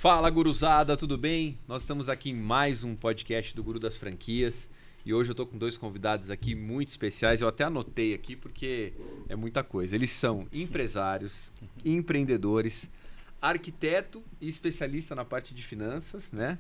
Fala, guruzada, tudo bem? Nós estamos aqui em mais um podcast do Guru das Franquias e hoje eu tô com dois convidados aqui muito especiais. Eu até anotei aqui porque é muita coisa. Eles são empresários, empreendedores, arquiteto e especialista na parte de finanças, né?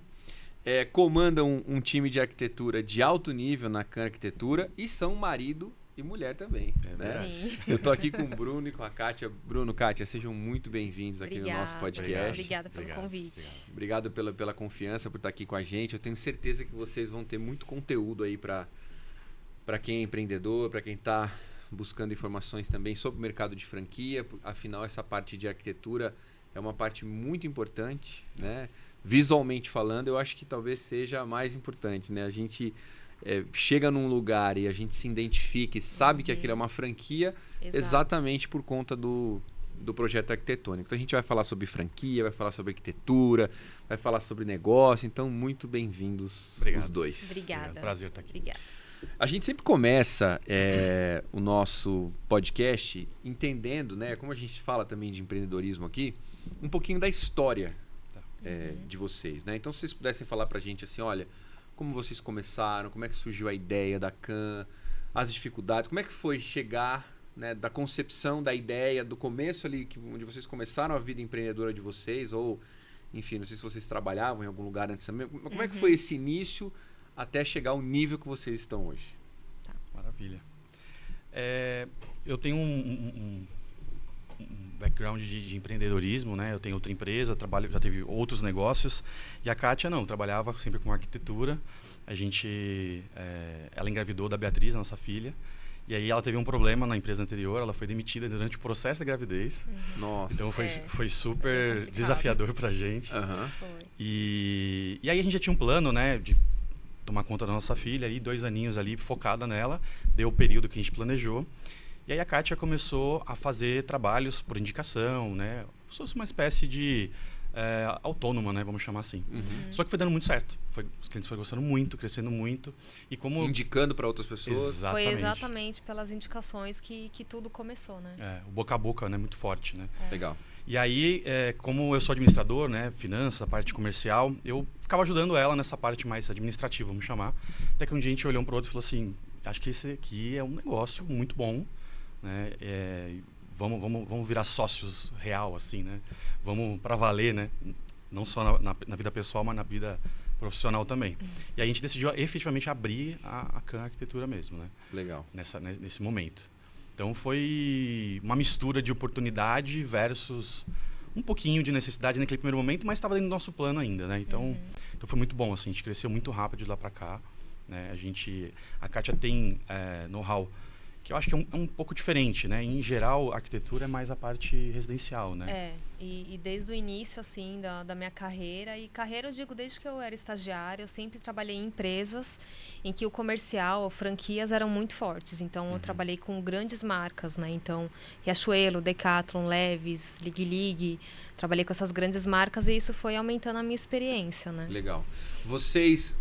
Comandam um time de arquitetura de alto nível na Can Arquitetura e são marido e mulher também, né? Sim. Eu tô aqui com o Bruno e com a Kátia. Bruno, Kátia, sejam muito bem-vindos aqui no nosso podcast. Obrigada pelo convite. Obrigado pela confiança, por estar aqui com a gente. Eu tenho certeza que vocês vão ter muito conteúdo aí para quem é empreendedor, para quem está buscando informações também sobre o mercado de franquia. Afinal, essa parte de arquitetura é uma parte muito importante, né? Visualmente falando, eu acho que talvez seja a mais importante, né? A gente chega num lugar e a gente se identifica e sabe que aquilo é uma franquia. Exato. Exatamente por conta do projeto arquitetônico. Então a gente vai falar sobre franquia, vai falar sobre arquitetura, vai falar sobre negócio. Então, muito bem-vindos os dois. Obrigada. Prazer estar aqui. Obrigada. A gente sempre começa o nosso podcast entendendo, né, como a gente fala também de empreendedorismo aqui, um pouquinho da história de vocês, né? Então, se vocês pudessem falar pra gente assim, olha, como vocês começaram, como é que surgiu a ideia da Can, as dificuldades, como é que foi chegar, né, da concepção, da ideia, do começo ali, onde vocês começaram a vida empreendedora de vocês, ou, enfim, não sei se vocês trabalhavam em algum lugar antes também, como é que foi esse início até chegar ao nível que vocês estão hoje? Tá. Maravilha. Eu tenho um background de empreendedorismo, né? Eu tenho outra empresa, já tive outros negócios. E a Kátia não, trabalhava sempre com arquitetura. Ela engravidou da Beatriz, a nossa filha. E aí ela teve um problema na empresa anterior, ela foi demitida durante o processo da gravidez. Nossa. Então foi super desafiador pra gente. Foi. E aí a gente já tinha um plano, né, de tomar conta da nossa filha, aí 2 aninhos ali focada nela, deu o período que a gente planejou. E aí a Kátia começou a fazer trabalhos por indicação, né? Como se fosse uma espécie de autônoma, né? Vamos chamar assim. Só que foi dando muito certo. Os clientes foram gostando muito, crescendo muito. E como... Indicando para outras pessoas. Exatamente. Foi exatamente pelas indicações que tudo começou, né? O boca a boca, né? Muito forte, né? Legal. E aí, como eu sou administrador, né? Finanças, a parte comercial, eu ficava ajudando ela nessa parte mais administrativa, vamos chamar. Até que um dia a gente olhou um pro outro e falou assim, acho que esse aqui é um negócio muito bom, né? Vamos virar sócios real, assim, né? Vamos para valer, né? Não só na vida pessoal, mas na vida profissional também. E aí a gente decidiu efetivamente abrir a Can Arquitetura mesmo, né? Legal. Nesse momento. Então foi uma mistura de oportunidade versus um pouquinho de necessidade naquele primeiro momento, mas estava dentro do nosso plano ainda, né? Então foi muito bom, assim, a gente cresceu muito rápido de lá para cá, né? A Kátia tem know-how que eu acho que é um pouco diferente, né? Em geral, a arquitetura é mais a parte residencial, né? E desde o início, assim, da minha carreira, e carreira eu digo desde que eu era estagiária, eu sempre trabalhei em empresas em que o comercial, franquias eram muito fortes. Então, eu trabalhei com grandes marcas, né? Então, Riachuelo, Decathlon, Levi's, Ligue Ligue, trabalhei com essas grandes marcas e isso foi aumentando a minha experiência, né? Legal. Vocês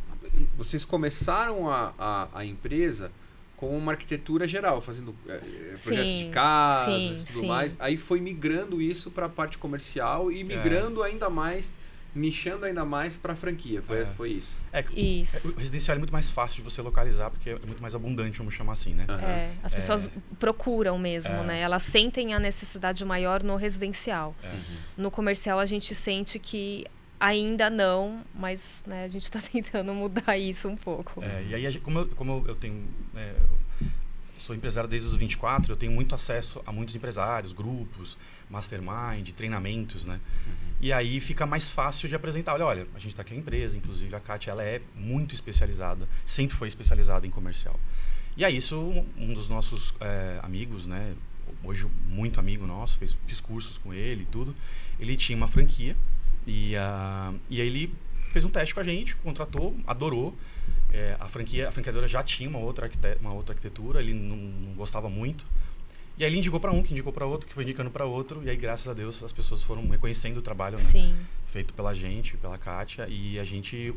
começaram a empresa com uma arquitetura geral, fazendo projetos de casas e tudo mais. Aí foi migrando isso para a parte comercial e migrando ainda mais, nichando ainda mais para a franquia. Foi isso? Isso. O residencial é muito mais fácil de você localizar, porque é muito mais abundante, vamos chamar assim, né? As pessoas procuram mesmo, né? Elas sentem a necessidade maior no residencial. No comercial, a gente sente que ainda não, mas, né, a gente está tentando mudar isso um pouco. E aí, como eu tenho... sou empresário desde os 24, eu tenho muito acesso a muitos empresários, grupos, mastermind, treinamentos, né? E aí fica mais fácil de apresentar. Olha, a gente está aqui a empresa, inclusive a Kátia, ela é muito especializada, sempre foi especializada em comercial. E aí isso, um dos nossos amigos, né? Hoje muito amigo nosso, fiz cursos com ele e tudo. Ele tinha uma franquia. E aí ele fez um teste com a gente, contratou, adorou. A franqueadora já tinha uma outra arquitetura, ele não gostava muito. E aí ele indicou para um, que indicou para outro, que foi indicando para outro. E aí, graças a Deus, as pessoas foram reconhecendo o trabalho, né? Feito pela gente, pela Kátia. E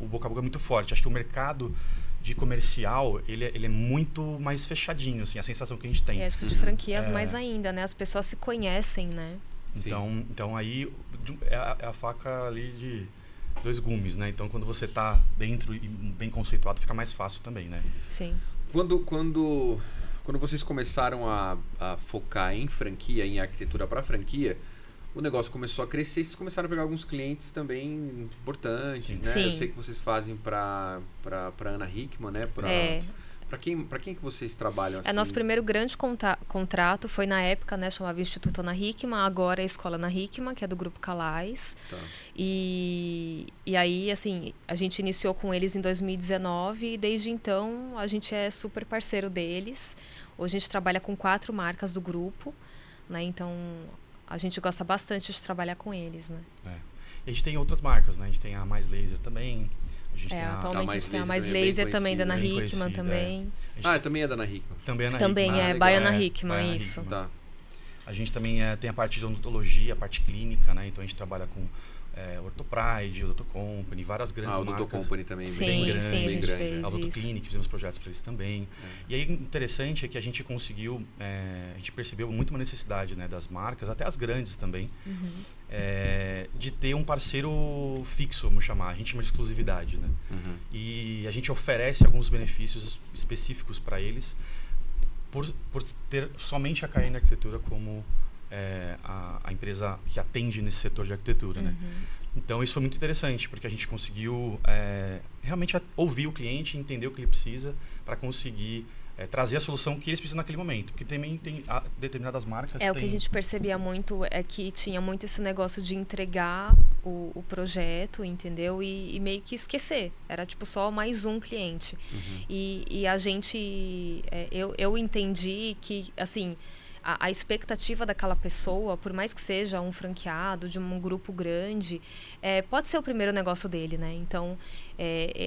o boca a boca é muito forte. Acho que o mercado de comercial, ele é muito mais fechadinho, assim, a sensação que a gente tem. E acho que de franquias mais ainda, né? As pessoas se conhecem, né? Então aí é a faca ali de 2 gumes, né? Então quando você tá dentro e bem conceituado, fica mais fácil também, né? Sim. Quando vocês começaram a focar em franquia, em arquitetura para franquia, o negócio começou a crescer e vocês começaram a pegar alguns clientes também importantes, Sim. né? Sim. Eu sei que vocês fazem para Ana Hickman, né? Para quem que vocês trabalham assim? Nosso primeiro grande contrato foi na época, né, chamava Instituto Ana Hickman, agora é a Escola Ana Hickman, que é do Grupo Calais. Tá. E aí, assim, a gente iniciou com eles em 2019 e desde então a gente é super parceiro deles. Hoje a gente trabalha com 4 marcas do grupo, né? Então a gente gosta bastante de trabalhar com eles, né? E a gente tem outras marcas, né? A gente tem a Mais Laser também. A gente tem atualmente a gente tem a Mais também é bem Laser também, da Ana conhecida, Hickman também. Também é da Ana Hickman. Também é Ana Também Hickman. é legal. Baiana Hickman, Baiana isso. Hickman. Tá. A gente também tem a parte de odontologia, a parte clínica, né? Então a gente trabalha com Orthopride, Odonto Company, várias grandes O marcas. Odonto Company também, Sim, bem grande, sim, a bem gente grande. fez A Odonto isso. Clinic, fizemos projetos para eles também. E aí, interessante é que a gente conseguiu, a gente percebeu muito uma necessidade, né, das marcas, até as grandes também, de ter um parceiro fixo, vamos chamar. A gente chama de exclusividade, né? E a gente oferece alguns benefícios específicos para eles por ter somente a KN Arquitetura como a empresa que atende nesse setor de arquitetura, né? Então isso foi muito interessante, porque a gente conseguiu realmente ouvir o cliente, entender o que ele precisa para conseguir trazer a solução que eles precisam naquele momento. Porque também tem determinadas marcas... O que a gente percebia muito é que tinha muito esse negócio de entregar o projeto, entendeu? E meio que esquecer. Era tipo só mais um cliente. E a gente... eu entendi que, assim... A expectativa daquela pessoa, por mais que seja um franqueado de um grupo grande, pode ser o primeiro negócio dele, né? Então,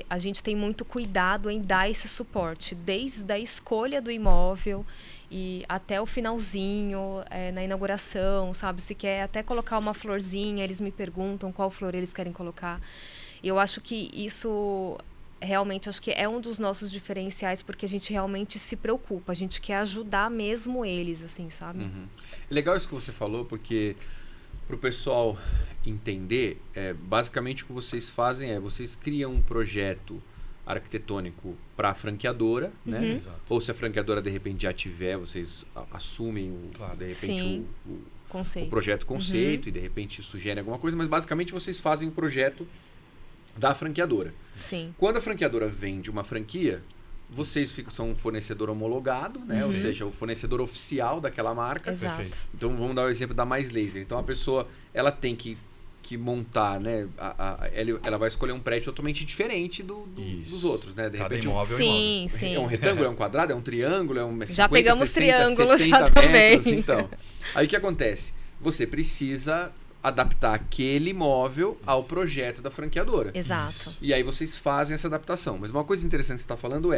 a gente tem muito cuidado em dar esse suporte, desde a escolha do imóvel e até o finalzinho, na inauguração, sabe? Se quer até colocar uma florzinha, eles me perguntam qual flor eles querem colocar. E eu acho que isso... Realmente, acho que é um dos nossos diferenciais, porque a gente realmente se preocupa, a gente quer ajudar mesmo eles, assim, sabe? É legal isso que você falou, porque para o pessoal entender, basicamente o que vocês fazem vocês criam um projeto arquitetônico para a franqueadora, né? Exato. Ou se a franqueadora de repente já tiver, vocês assumem de repente Sim. o projeto conceito e de repente sugere alguma coisa, mas basicamente vocês fazem o projeto da franqueadora. Sim. Quando a franqueadora vende uma franquia, vocês são um fornecedor homologado, né? Ou seja, o fornecedor oficial daquela marca. Exato. Perfeito. Então vamos dar o exemplo da Mais Laser. Então a pessoa ela tem que montar, né? Ela vai escolher um prédio totalmente diferente dos outros, né? De Cada repente imóvel é um imóvel. Sim. é um retângulo, é um quadrado, é um triângulo, é um 50, Já pegamos 60, triângulo 70 já também. metros, então. Aí o que acontece? Você precisa adaptar aquele imóvel ao projeto da franqueadora. Exato. Isso. E aí vocês fazem essa adaptação. Mas uma coisa interessante que você está falando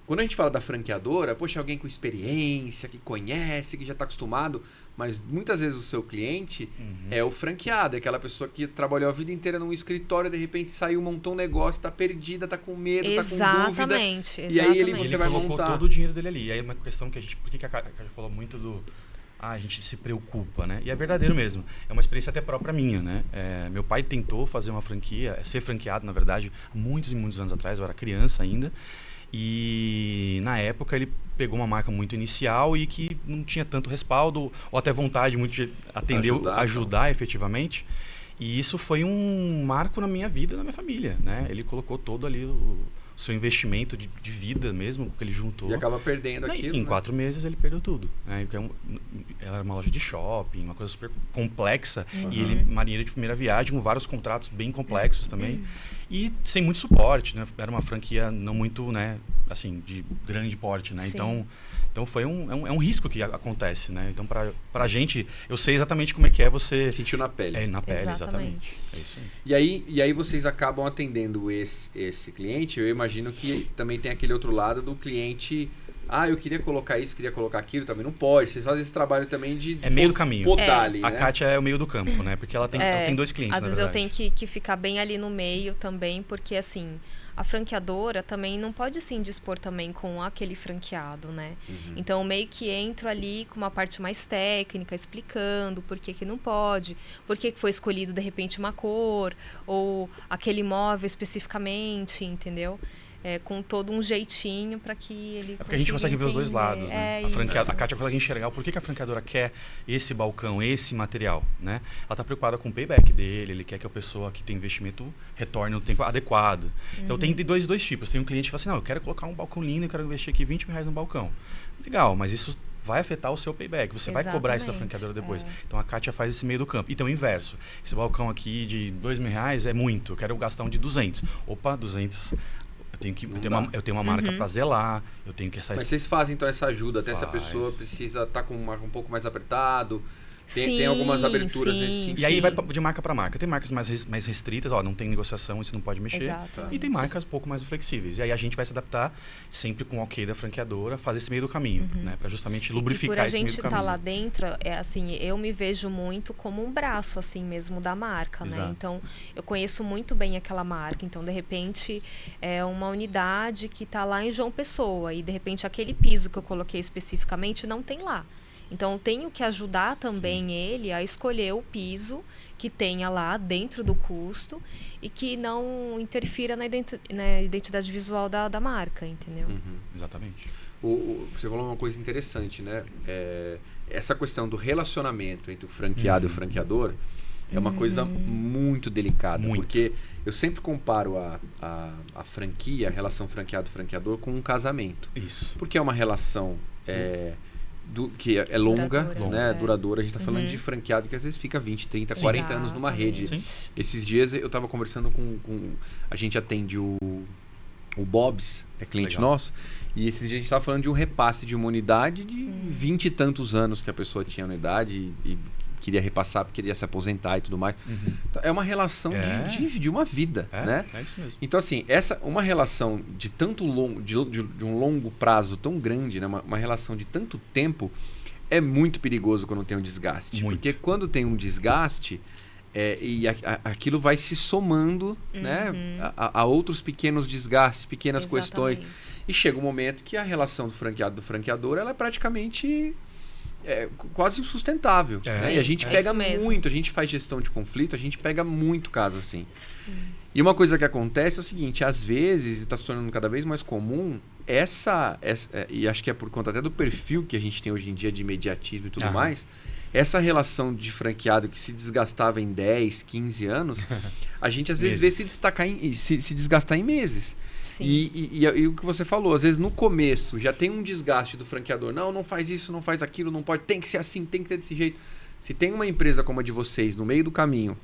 quando a gente fala da franqueadora, poxa, é alguém com experiência, que conhece, que já está acostumado, mas muitas vezes o seu cliente é o franqueado, é aquela pessoa que trabalhou a vida inteira num escritório, de repente saiu, montou um negócio, está perdida, está com medo, está com dúvida. Exatamente. E aí Ele você vai colocou montar. todo o dinheiro dele ali. E aí uma questão que a gente... Por que a Kátia falou muito do... a gente se preocupa, né? E é verdadeiro mesmo. É uma experiência até própria minha, né? Meu pai tentou fazer uma franquia, ser franqueado, na verdade, muitos e muitos anos atrás. Eu era criança ainda. E na época ele pegou uma marca muito inicial e que não tinha tanto respaldo ou até vontade muito de ajudar efetivamente. E isso foi um marco na minha vida e na minha família, né? Ele colocou todo ali o seu investimento de vida mesmo, que ele juntou. E acaba perdendo aquilo. Em 4 meses ele perdeu tudo. Né? Ela era uma loja de shopping, uma coisa super complexa. E ele, marinheiro de primeira viagem, com vários contratos bem complexos também. E sem muito suporte, né? Era uma franquia não muito, né, assim, de grande porte, né? Então foi um risco que acontece, né? Então pra gente, eu sei exatamente como é que é você... Sentiu na pele. Na pele, exatamente. É isso aí. E aí vocês acabam atendendo esse cliente. Eu imagino que também tem aquele outro lado do cliente eu queria colocar isso, queria colocar aquilo, também não pode. Vocês fazem esse trabalho também de É meio do caminho. podar ali, A né? Kátia é o meio do campo, né? Porque ela tem 2 clientes, Às na vezes eu verdade. tenho que ficar bem ali no meio também, porque assim, a franqueadora também não pode se indispor também com aquele franqueado, né? Então, eu meio que entro ali com uma parte mais técnica, explicando por que não pode, por que foi escolhido, de repente, uma cor, ou aquele imóvel especificamente, entendeu? Com todo um jeitinho para que ele É porque a gente consegue ver os dois lados, né? A Kátia consegue enxergar o porquê que a franqueadora quer esse balcão, esse material, né? Ela está preocupada com o payback dele, ele quer que a pessoa que tem investimento retorne no tempo adequado. Então, tem dois tipos. Tem um cliente que fala assim, não, eu quero colocar um balcão lindo, eu quero investir aqui R$20 no balcão. Legal, mas isso vai afetar o seu payback. Você vai cobrar isso da franqueadora depois. Então, a Kátia faz esse meio do campo. Então, o inverso. Esse balcão aqui de R$2.000 é muito. Eu quero gastar um de 200. Opa, 200... Eu tenho uma marca para zelar, eu tenho que... Mas vocês fazem então essa ajuda, até se a Faz. pessoa precisa estar com um pouco mais apertado, tem algumas aberturas nesse sentido. E aí vai de marca para marca. Tem marcas mais restritas, não tem negociação, isso não pode mexer. Exatamente. E tem marcas um pouco mais flexíveis. E aí a gente vai se adaptar sempre com o ok da franqueadora, fazer esse meio do caminho, né? Para justamente lubrificar esse meio do E por a gente caminho. estar lá dentro, assim, eu me vejo muito como um braço, assim mesmo, da marca, Exato. né? Então, eu conheço muito bem aquela marca. Então, de repente, é uma unidade que está lá em João Pessoa e, de repente, aquele piso que eu coloquei especificamente não tem lá. Então, eu tenho que ajudar também ele a escolher o piso que tenha lá dentro do custo e que não interfira na identidade visual da marca, entendeu? Exatamente. Você falou uma coisa interessante, né? Essa questão do relacionamento entre o franqueado e o franqueador é uma coisa muito delicada. Muito. Porque eu sempre comparo a franquia, a relação franqueado-franqueador com um casamento. Isso. Porque é uma relação... que é longa, Duradoura, né? Duradoura. A gente está falando de franqueado que às vezes fica 20, 30, 40 anos numa rede. Sim. Esses dias eu estava conversando com... A gente atende o Bob's, é cliente Legal. nosso, e esses dias a gente estava falando de um repasse de uma unidade de 20 e tantos anos que a pessoa tinha na unidade e queria repassar porque queria se aposentar e tudo mais. Então, é uma relação de uma vida, né? É isso mesmo. Então, assim, uma relação de tanto longo, de um longo prazo tão grande, né? Uma relação de tanto tempo, é muito perigoso quando tem um desgaste. Muito. Porque quando tem um desgaste, aquilo vai se somando, né? A outros pequenos desgastes, pequenas questões. E chega um momento que a relação do franqueado do franqueador ela é praticamente quase insustentável. Né? E a gente pega muito, a gente faz gestão de conflito, a gente pega muito caso assim. E uma coisa que acontece é o seguinte, às vezes, e está se tornando cada vez mais comum, e acho que é por conta até do perfil que a gente tem hoje em dia de imediatismo e tudo mais, essa relação de franqueado que se desgastava em 10, 15 anos, a gente às vezes vê se desgastar em meses. Sim. E o que você falou, às vezes no começo já tem um desgaste do franqueador. Não faz isso, não faz aquilo, não pode, tem que ser assim, tem que ter desse jeito. Se tem uma empresa como a de vocês no meio do caminho,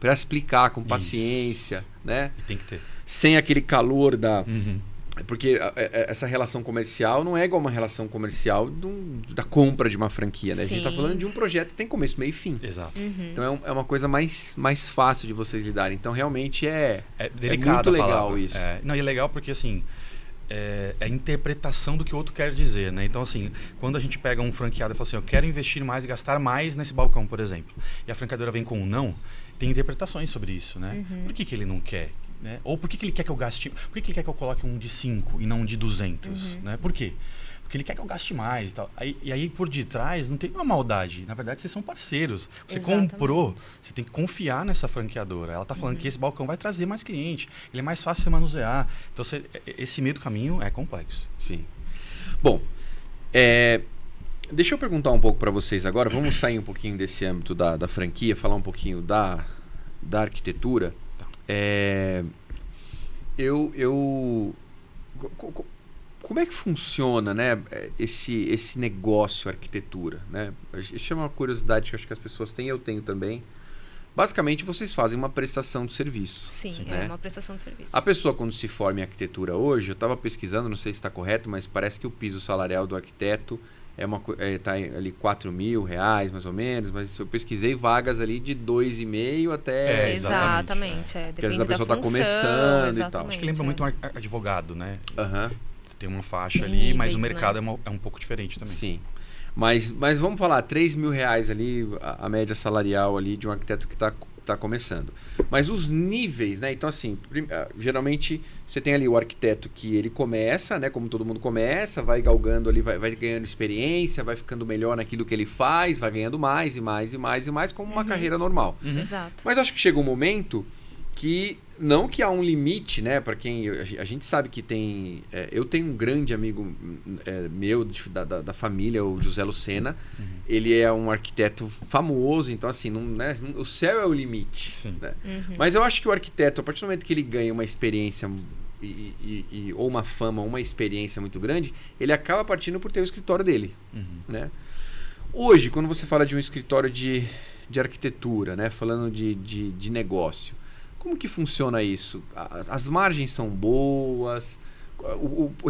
para explicar com paciência, né? E tem que ter. Sem aquele calor da... Porque essa relação comercial não é igual uma relação comercial da compra de uma franquia, né? A gente está falando de um projeto que tem começo, meio e fim. Exato. Então é uma coisa mais fácil de vocês lidarem. Então realmente é delicada muito legal a palavra. isso. Não, e é legal porque assim, é a interpretação do que o outro quer dizer, né? Então assim, quando a gente pega um franqueado e fala assim, eu quero investir mais e gastar mais nesse balcão, por exemplo, e a franqueadora vem com um não, tem interpretações sobre isso, né? Por que ele não quer? Né? Ou por que ele quer que eu gaste... Por que ele quer que eu coloque um de 5 e não um de 200? Né? Por quê? Porque ele quer que eu gaste mais e tal. E aí por detrás não tem uma maldade. Na verdade, vocês são parceiros. Você comprou, você tem que confiar nessa franqueadora. Ela está falando que esse balcão vai trazer mais cliente. Ele é mais fácil de manusear. Então, esse meio do caminho é complexo. Sim. Bom, deixa eu perguntar um pouco para vocês agora. Vamos sair um pouquinho desse âmbito da franquia, falar um pouquinho da arquitetura. Como é que funciona, né, esse negócio arquitetura, né? Isso é uma curiosidade que acho que as pessoas têm, eu tenho também. Basicamente, vocês fazem uma prestação de serviço. Sim, né? é uma prestação de serviço. A pessoa, quando se forma em arquitetura hoje, eu estava pesquisando, não sei se está correto, mas parece que o piso salarial do arquiteto está ali R$4.000, mais ou menos, mas eu pesquisei vagas ali de 2,5 até... Exatamente. Porque às vezes a pessoa está começando e tal. Acho que lembra muito um advogado, né? Tem uma faixa Tem ali, níveis, mas o né? mercado é um pouco diferente também. Sim. Mas vamos falar, R$3.000 ali, a média salarial ali de um arquiteto que está começando. Mas os níveis, né? Então, assim, geralmente você tem ali o arquiteto que ele começa, né? Como todo mundo começa, vai galgando ali, vai ganhando experiência, vai ficando melhor naquilo que ele faz, vai ganhando mais e mais e mais e mais, como uma carreira normal. Exato. Mas acho que chega um momento que, não que há um limite, né? Para quem a gente sabe que tem... eu tenho um grande amigo meu, da família, o José Lucena. Ele é um arquiteto famoso, então assim, não, né, o céu é o limite. Sim. Né? Mas eu acho que o arquiteto, a partir do momento que ele ganha uma experiência ou uma fama, uma experiência muito grande, ele acaba partindo por ter o escritório dele. Né? Hoje, quando você fala de um escritório de arquitetura, né, falando de negócio, como que funciona isso? As margens são boas?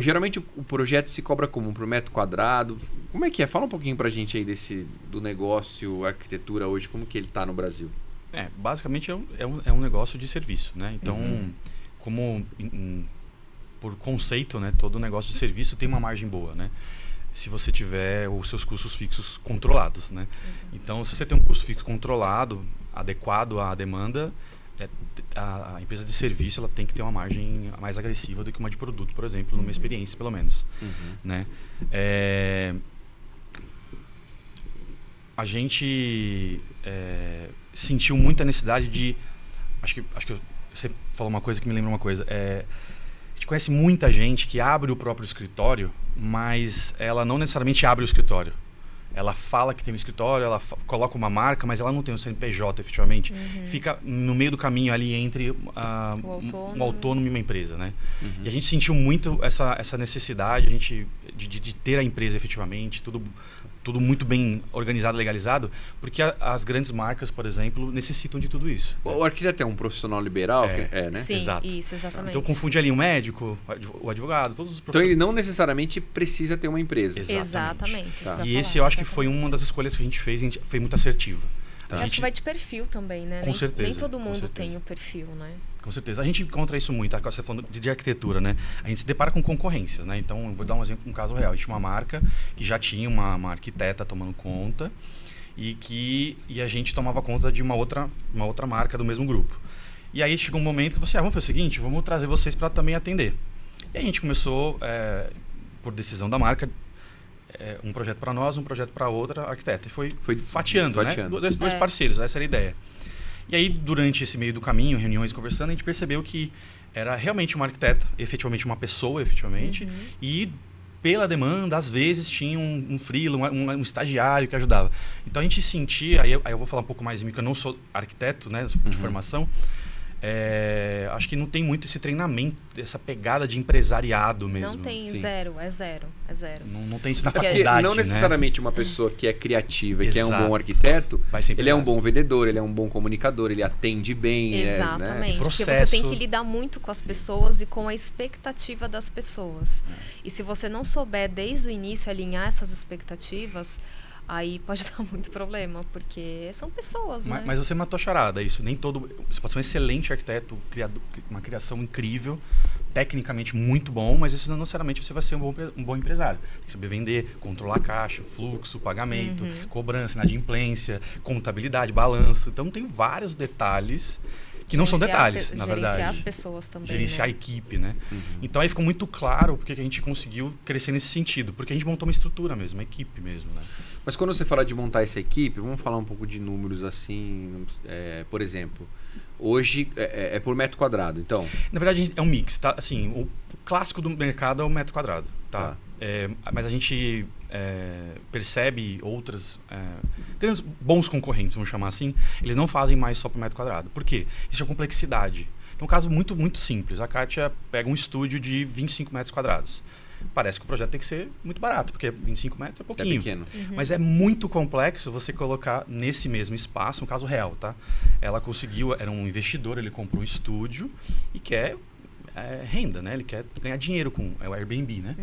Geralmente o projeto se cobra como? Por metro quadrado? Como é que é? Fala um pouquinho pra gente aí do negócio, arquitetura hoje, como que ele está no Brasil? Basicamente é um negócio de serviço, né? Então, como por conceito, né, todo negócio de serviço tem uma margem boa, né? Se você tiver os seus custos fixos controlados, né? Então, se você tem um custo fixo controlado, adequado à demanda, a empresa de serviço ela tem que ter uma margem mais agressiva do que uma de produto, por exemplo, numa experiência, pelo menos. Né? A gente sentiu muita necessidade de... Acho que você falou uma coisa que me lembra uma coisa. A gente conhece muita gente que abre o próprio escritório, mas ela não necessariamente abre o escritório. Ela fala que tem um escritório, ela coloca uma marca, mas ela não tem um CNPJ efetivamente. Fica no meio do caminho ali entre um autônomo e uma empresa, né? E a gente sentiu muito essa necessidade de ter a empresa efetivamente, tudo muito bem organizado, legalizado, porque as grandes marcas, por exemplo, necessitam de tudo isso. O arquiteto é um profissional liberal, né? Sim, exato. Isso, exatamente. Então confunde ali o médico, o advogado, todos os Então ele não necessariamente precisa ter uma empresa. Exatamente. Tá. E esse eu acho que foi uma das escolhas que a gente fez, foi muito assertiva. Tá. Acho que vai de perfil também, né? Com certeza. Nem todo mundo tem o perfil, né? Com certeza. A gente encontra isso muito. Agora você falando de arquitetura, né? A gente se depara com concorrência, né? Então, eu vou dar um exemplo, um caso real. A gente tinha uma marca que já tinha uma arquiteta tomando conta e a gente tomava conta de uma outra marca do mesmo grupo. E aí chegou um momento que você, vamos fazer o seguinte, vamos trazer vocês para também atender. E a gente começou, por decisão da marca, um projeto para nós, um projeto para outra arquiteta. E foi fatiando, né? Dois parceiros, essa era a ideia. E aí, durante esse meio do caminho, reuniões, conversando, a gente percebeu que era realmente uma arquiteta, efetivamente uma pessoa, efetivamente, e pela demanda, às vezes tinha um freela, um estagiário que ajudava. Então a gente sentia, aí eu vou falar um pouco mais de mim, que eu não sou arquiteto, né, de formação, acho que não tem muito esse treinamento, essa pegada de empresariado mesmo. Não tem, Sim. é zero. Não tem isso na Porque faculdade, não necessariamente né? uma pessoa que é criativa e que é um Exato. bom arquiteto, Vai ser ele é um empresário. bom vendedor, ele é um bom comunicador, ele atende bem. Exatamente. Né? Porque Processo. você tem que lidar muito com as pessoas e com a expectativa das pessoas. E se você não souber desde o início alinhar essas expectativas, aí pode dar muito problema, porque são pessoas, né? Mas você matou a charada, isso. Nem todo. Você pode ser um excelente arquiteto, uma criação incrível, tecnicamente muito bom, mas isso não necessariamente você vai ser um bom empresário. Tem que saber vender, controlar a caixa, fluxo, pagamento, cobrança, inadimplência, contabilidade, balanço. Então tem vários detalhes que não são detalhes, na verdade. Gerenciar as pessoas também, Gerenciar né? a equipe, né? Então aí ficou muito claro porque que a gente conseguiu crescer nesse sentido. Porque a gente montou uma estrutura mesmo, uma equipe mesmo, né? Mas quando você fala de montar essa equipe, vamos falar um pouco de números assim, por exemplo, hoje é por metro quadrado, então? Na verdade é um mix, tá? Assim, o clássico do mercado é o metro quadrado, tá? Mas a gente percebe outras grandes, bons concorrentes, vamos chamar assim, eles não fazem mais só por metro quadrado. Por quê? Existe a complexidade. Então, um caso muito, muito simples. A Kátia pega um estúdio de 25 metros quadrados. Parece que o projeto tem que ser muito barato, porque 25 metros é pouquinho. É pequeno. Mas é muito complexo você colocar nesse mesmo espaço, um caso real, tá? Ela conseguiu, era um investidor, ele comprou um estúdio e quer renda, né? Ele quer ganhar dinheiro com o Airbnb, né?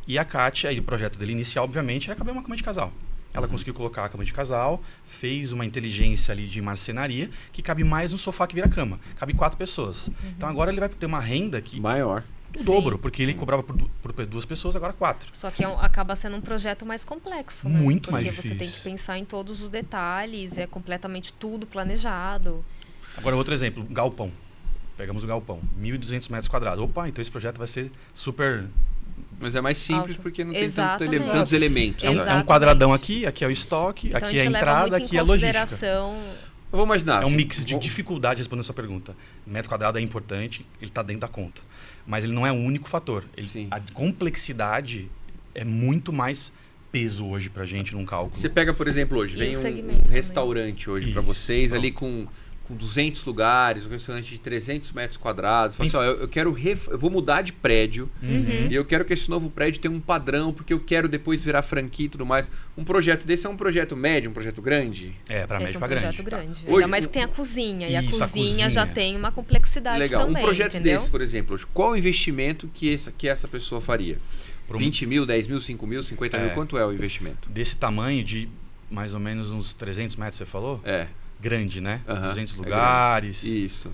E a Kátia, aí o projeto dele inicial, obviamente, era caber uma cama de casal. Ela conseguiu colocar a cama de casal, fez uma inteligência ali de marcenaria que cabe mais no sofá que vira cama. Cabe 4 pessoas. Então agora ele vai ter uma renda que... Maior. o dobro, porque ele cobrava por 2 pessoas, agora 4. Só que acaba sendo um projeto mais complexo, né? Muito mais difícil. Porque você tem que pensar em todos os detalhes, é completamente tudo planejado. Agora, outro exemplo, galpão. Pegamos o galpão, 1.200 metros quadrados. Opa, então esse projeto vai ser super... Mas é mais simples Alto. porque não tem Exatamente. tantos elementos. É um quadradão aqui é o estoque, Então, aqui é a entrada, aqui é a logística. Eu vou imaginar. É um mix de dificuldade respondendo a sua pergunta. Metro quadrado é importante, ele está dentro da conta. Mas ele não é o único fator. A complexidade é muito mais peso hoje pra gente num cálculo. Você pega, por exemplo, hoje, vem um restaurante hoje para vocês, ali com 200 lugares, um restaurante de 300 metros quadrados. Fala assim, eu vou mudar de prédio e eu quero que esse novo prédio tenha um padrão, porque eu quero depois virar franquia e tudo mais. Um projeto desse é um projeto médio, um projeto grande? Para médio para grande. grande. Hoje, ainda mais que tem a cozinha, e a cozinha já tem uma complexidade legal. também. Um projeto entendeu? desse, por exemplo, qual o investimento que essa pessoa faria? 20 mil, 10 mil, 5 mil, 50 mil? Quanto é o investimento? Desse tamanho, de mais ou menos uns 300 metros, você falou? Grande, né? 200 lugares. Isso.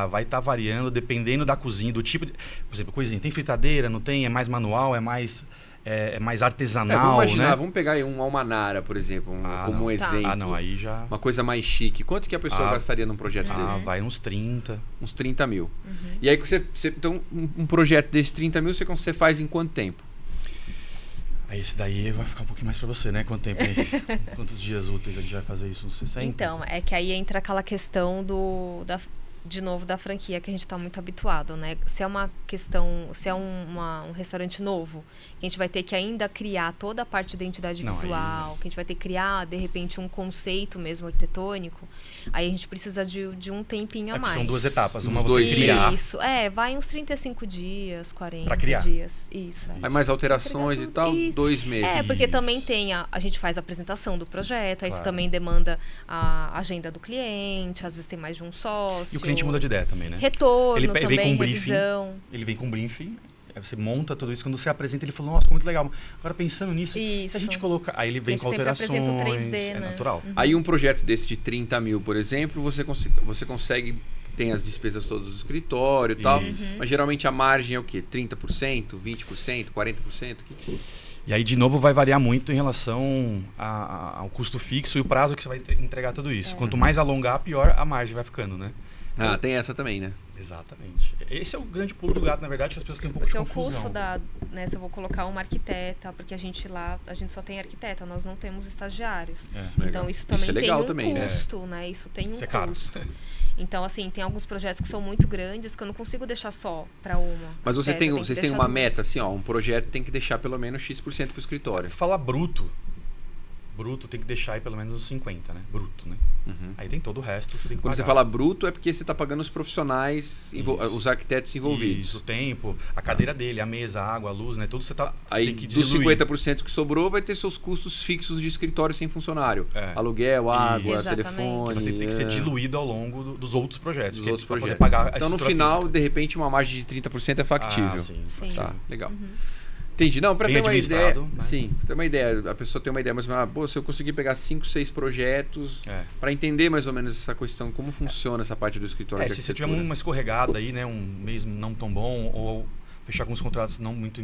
Vai estar variando dependendo da cozinha, do tipo de... Por exemplo, cozinha, tem fritadeira, não tem? É mais manual, é mais artesanal, vamos imaginar, né? vamos pegar aí um Almanara, por exemplo, como um exemplo. Não, aí já... Uma coisa mais chique. Quanto que a pessoa gastaria num projeto desse? Vai uns 30. Uns 30 mil. E aí, então, um projeto desse 30 mil, você faz em quanto tempo? Esse daí vai ficar um pouquinho mais para você, né? Quanto tempo aí? Quantos dias úteis a gente vai fazer isso? Uns 60? Então, é que aí entra aquela questão de novo, da franquia que a gente está muito habituado, né? Se é uma questão, se é um restaurante novo, que a gente vai ter que ainda criar toda a parte de identidade visual, que a gente vai ter que criar, de repente, um conceito mesmo arquitetônico, aí a gente precisa de um tempinho a mais. São 2 etapas. Uma você criar. Isso, vai uns 35 dias, 40 pra criar. dias. Isso. Aí mais alterações e tal, 2 meses. Porque também tem a gente faz a apresentação do projeto, aí isso também demanda a agenda do cliente, às vezes tem mais de um sócio. E o cliente muda de ideia também, né? Retorno ele também, vem com um revisão. Ele vem com um briefing, aí você monta tudo isso. Quando você apresenta, ele falou, nossa, muito legal. Agora pensando nisso, se a gente coloca... Aí ele vem com alterações, apresenta o 3D, é né? natural. Aí um projeto desse de 30 mil, por exemplo, você consegue... Tem as despesas todas do escritório e tal, mas geralmente a margem é o quê? 30%, 20%, 40%? E aí, de novo, vai variar muito em relação ao custo fixo e o prazo que você vai entregar tudo isso. Quanto mais alongar, pior a margem vai ficando, né? Tem essa também, né? Exatamente. Esse é o grande pulo do gato, na verdade, que as pessoas têm um pouco de confusão. Porque o custo se eu vou colocar uma arquiteta, porque a gente só tem arquiteta, nós não temos estagiários. Então isso também tem um custo, né? Isso tem um custo. Então, assim, tem alguns projetos que são muito grandes que eu não consigo deixar só para uma. Mas vocês têm uma meta, assim, um projeto tem que deixar pelo menos X% para o escritório. Fala bruto tem que deixar aí pelo menos uns 50, né? Bruto, né? Aí tem todo o resto, você tem que Quando pagar. você fala bruto, é porque você está pagando os profissionais, os arquitetos envolvidos. Isso, o tempo, a cadeira dele, a mesa, a água, a luz, né? Tudo você aí, tem que dos diluir. 50% que sobrou, vai ter seus custos fixos de escritório sem funcionário. Aluguel, água, telefone. Você tem que ser diluído ao longo dos outros projetos. Dos outros projetos. Poder pagar então, no final, de repente, uma margem de 30% é factível. Sim. Tá, legal. Entendi. Não, para ter uma ideia... Né? Sim, ter uma ideia. A pessoa tem uma ideia, mas se eu conseguir pegar 5, 6 projetos para entender mais ou menos essa questão, como funciona essa parte do escritório de se você tiver uma escorregada aí, né, um mês não tão bom, ou fechar com os contratos não muito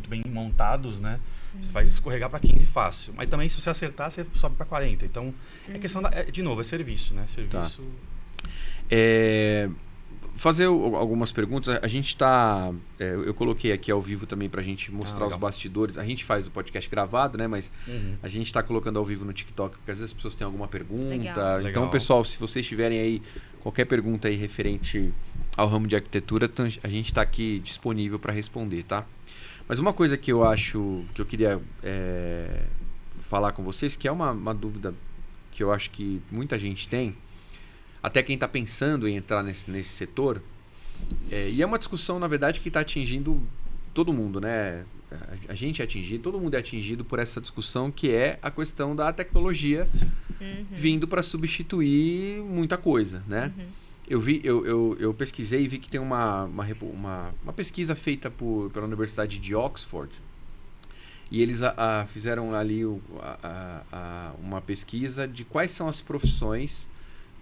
bem montados, né, você vai escorregar para 15 fácil. Mas também, se você acertar, você sobe para 40. Então, é questão de novo, é serviço, né? Serviço... Fazer algumas perguntas. A gente está... eu coloquei aqui ao vivo também para a gente mostrar os bastidores. A gente faz o podcast gravado, né? Mas a gente está colocando ao vivo no TikTok, porque às vezes as pessoas têm alguma pergunta. Legal. Então, pessoal, se vocês tiverem aí qualquer pergunta aí referente ao ramo de arquitetura, a gente está aqui disponível para responder, tá? Mas uma coisa que eu acho... que eu queria falar com vocês, que é uma dúvida que eu acho que muita gente tem, até quem está pensando em entrar nesse setor, e é uma discussão, na verdade, que está atingindo todo mundo, né? A gente é atingido, todo mundo é atingido por essa discussão, que é a questão da tecnologia vindo para substituir muita coisa, né? Eu pesquisei e vi que tem uma pesquisa feita pela Universidade de Oxford, e eles fizeram ali uma pesquisa de quais são as profissões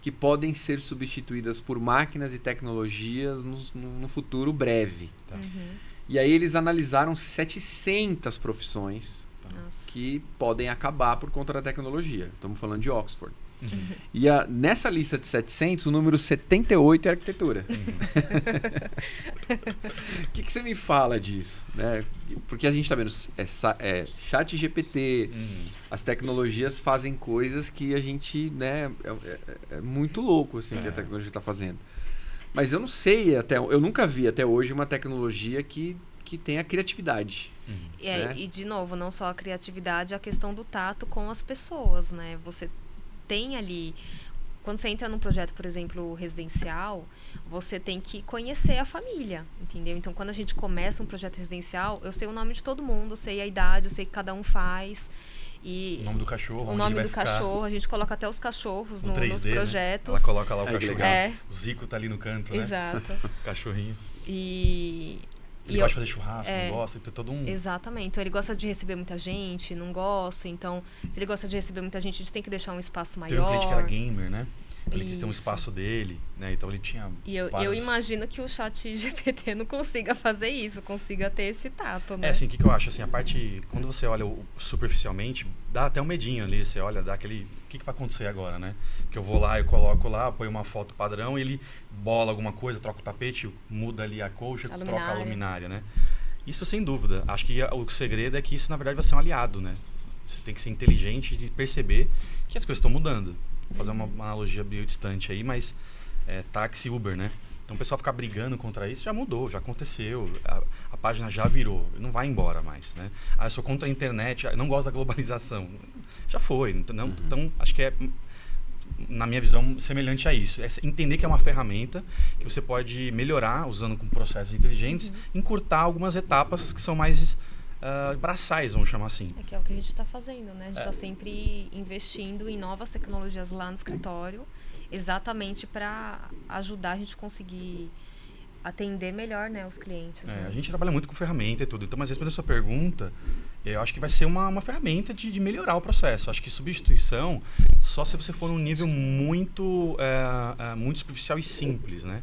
que podem ser substituídas por máquinas e tecnologias no futuro breve. Tá. E aí eles analisaram 700 profissões que podem acabar por conta da tecnologia. Estamos falando de Oxford. E nessa lista de 700, o número 78 é arquitetura. O que você me fala disso? Né? Porque a gente está vendo chat GPT, as tecnologias fazem coisas que a gente... Né, é muito louco assim, que a tecnologia está fazendo. Mas eu não sei, eu nunca vi até hoje uma tecnologia que tenha criatividade. Né? E, de novo, não só a criatividade, a questão do tato com as pessoas, né? Você tem ali... Quando você entra num projeto, por exemplo, residencial, você tem que conhecer a família, entendeu? Então, quando a gente começa um projeto residencial, eu sei o nome de todo mundo, eu sei a idade, eu sei o que cada um faz. E o nome do cachorro, o nome do cachorro, a gente coloca até os cachorros nos 3D, projetos. Né? Ela coloca lá o cachorro. É. O Zico tá ali no canto, Exato. Né? Cachorrinho. Ele gosta de fazer churrasco, não gosta, tem todo um... Exatamente. Então, ele gosta de receber muita gente, não gosta. Então, se ele gosta de receber muita gente, a gente tem que deixar um espaço maior. Teve um cliente que era gamer, né? Ele quis ter um espaço dele, né? Então, ele tinha E eu imagino que o chat GPT não consiga fazer isso, consiga ter esse tato, né? Assim, o que eu acho? Assim, a parte... Quando você olha superficialmente, dá até um medinho ali. Você olha, dá aquele... O que vai acontecer agora, né? Que eu vou lá, eu coloco lá, ponho uma foto padrão, ele bola alguma coisa, troca o tapete, muda ali a colcha, troca a luminária, né? Isso sem dúvida. Acho que o segredo é que isso, na verdade, vai ser um aliado, né? Você tem que ser inteligente e perceber que as coisas estão mudando. Vou fazer uma analogia meio distante aí, mas táxi Uber, né? Então o pessoal ficar brigando contra isso já mudou, já aconteceu, a página já virou, não vai embora mais, né? Eu sou contra a internet, eu não gosto da globalização. Já foi, então acho que na minha visão, semelhante a isso. É entender que é uma ferramenta que você pode melhorar usando com processos inteligentes, encurtar algumas etapas que são mais braçais, vamos chamar assim. Que é o que a gente está fazendo, né? A gente está sempre investindo em novas tecnologias lá no escritório, exatamente para ajudar a gente a conseguir atender melhor, né, os clientes. Né? A gente trabalha muito com ferramenta e tudo. Então, mas respondendo a sua pergunta, eu acho que vai ser uma ferramenta de melhorar o processo. Acho que substituição só se você for num nível muito superficial e simples, né?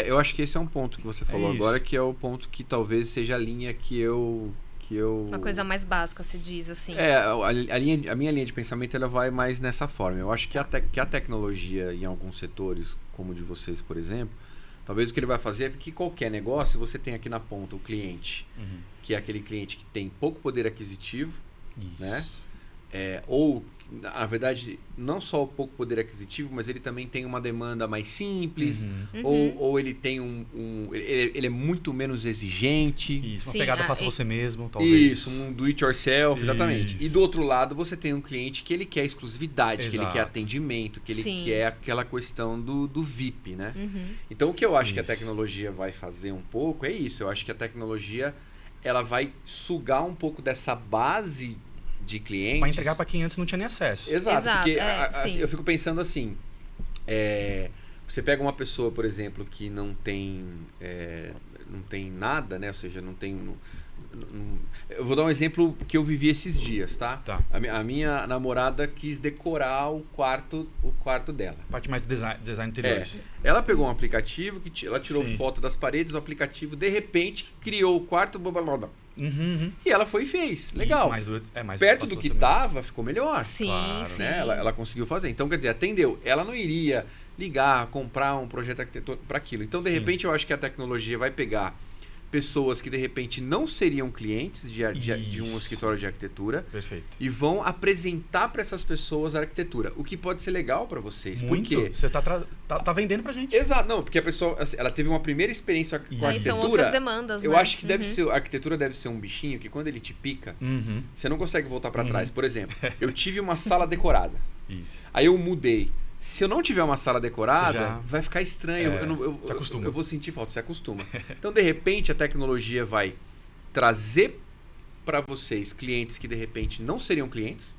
Eu acho que esse é um ponto que você falou agora, que é o ponto que talvez seja a linha que eu... Uma coisa mais básica, se diz assim. A minha linha de pensamento ela vai mais nessa forma. Eu acho que a tecnologia em alguns setores, como o de vocês, por exemplo, talvez o que ele vai fazer é que qualquer negócio, você tem aqui na ponta o cliente, que é aquele cliente que tem pouco poder aquisitivo, né? Ou, na verdade, não só o pouco poder aquisitivo, mas ele também tem uma demanda mais simples, ou ele tem ele é muito menos exigente. Isso, uma pegada faça você mesmo, talvez. Isso, um do it yourself, exatamente. E do outro lado, você tem um cliente que ele quer exclusividade, que ele quer atendimento, que ele quer aquela questão do VIP, né? Então, o que eu acho que a tecnologia vai fazer um pouco é isso. Eu acho que a tecnologia ela vai sugar um pouco dessa base de clientes. Vai entregar para quem antes não tinha nem acesso. Exato, porque eu fico pensando assim, você pega uma pessoa, por exemplo, que não tem nada, né? Ou seja, não tem... eu vou dar um exemplo que eu vivi esses dias, tá? A minha namorada quis decorar o quarto dela. Parte mais design interior. Ela pegou um aplicativo, ela tirou foto das paredes, o aplicativo, de repente, criou o quarto... Blá, blá, blá. E ela foi e fez. Legal. Mais perto do que estava, ficou melhor. Sim, claro, sim. Né? Ela conseguiu fazer. Então, quer dizer, atendeu. Ela não iria ligar, comprar um projeto arquitetônico para aquilo. Então, de repente, eu acho que a tecnologia vai pegar pessoas que, de repente, não seriam clientes de um escritório de arquitetura. Perfeito. E vão apresentar para essas pessoas a arquitetura. O que pode ser legal para vocês. Muito. Por quê? Você tá vendendo pra gente. Exato. Não, porque a pessoa, assim, ela teve uma primeira experiência com a arquitetura. São outras demandas, eu né? acho que a arquitetura deve ser um bichinho que quando ele te pica, você não consegue voltar para trás. Por exemplo, eu tive uma sala decorada. Isso. Aí eu mudei. Se eu não tiver uma sala decorada, vai ficar estranho. Se acostuma. Eu vou sentir falta, se acostuma. Então, de repente, a tecnologia vai trazer para vocês clientes que, de repente, não seriam clientes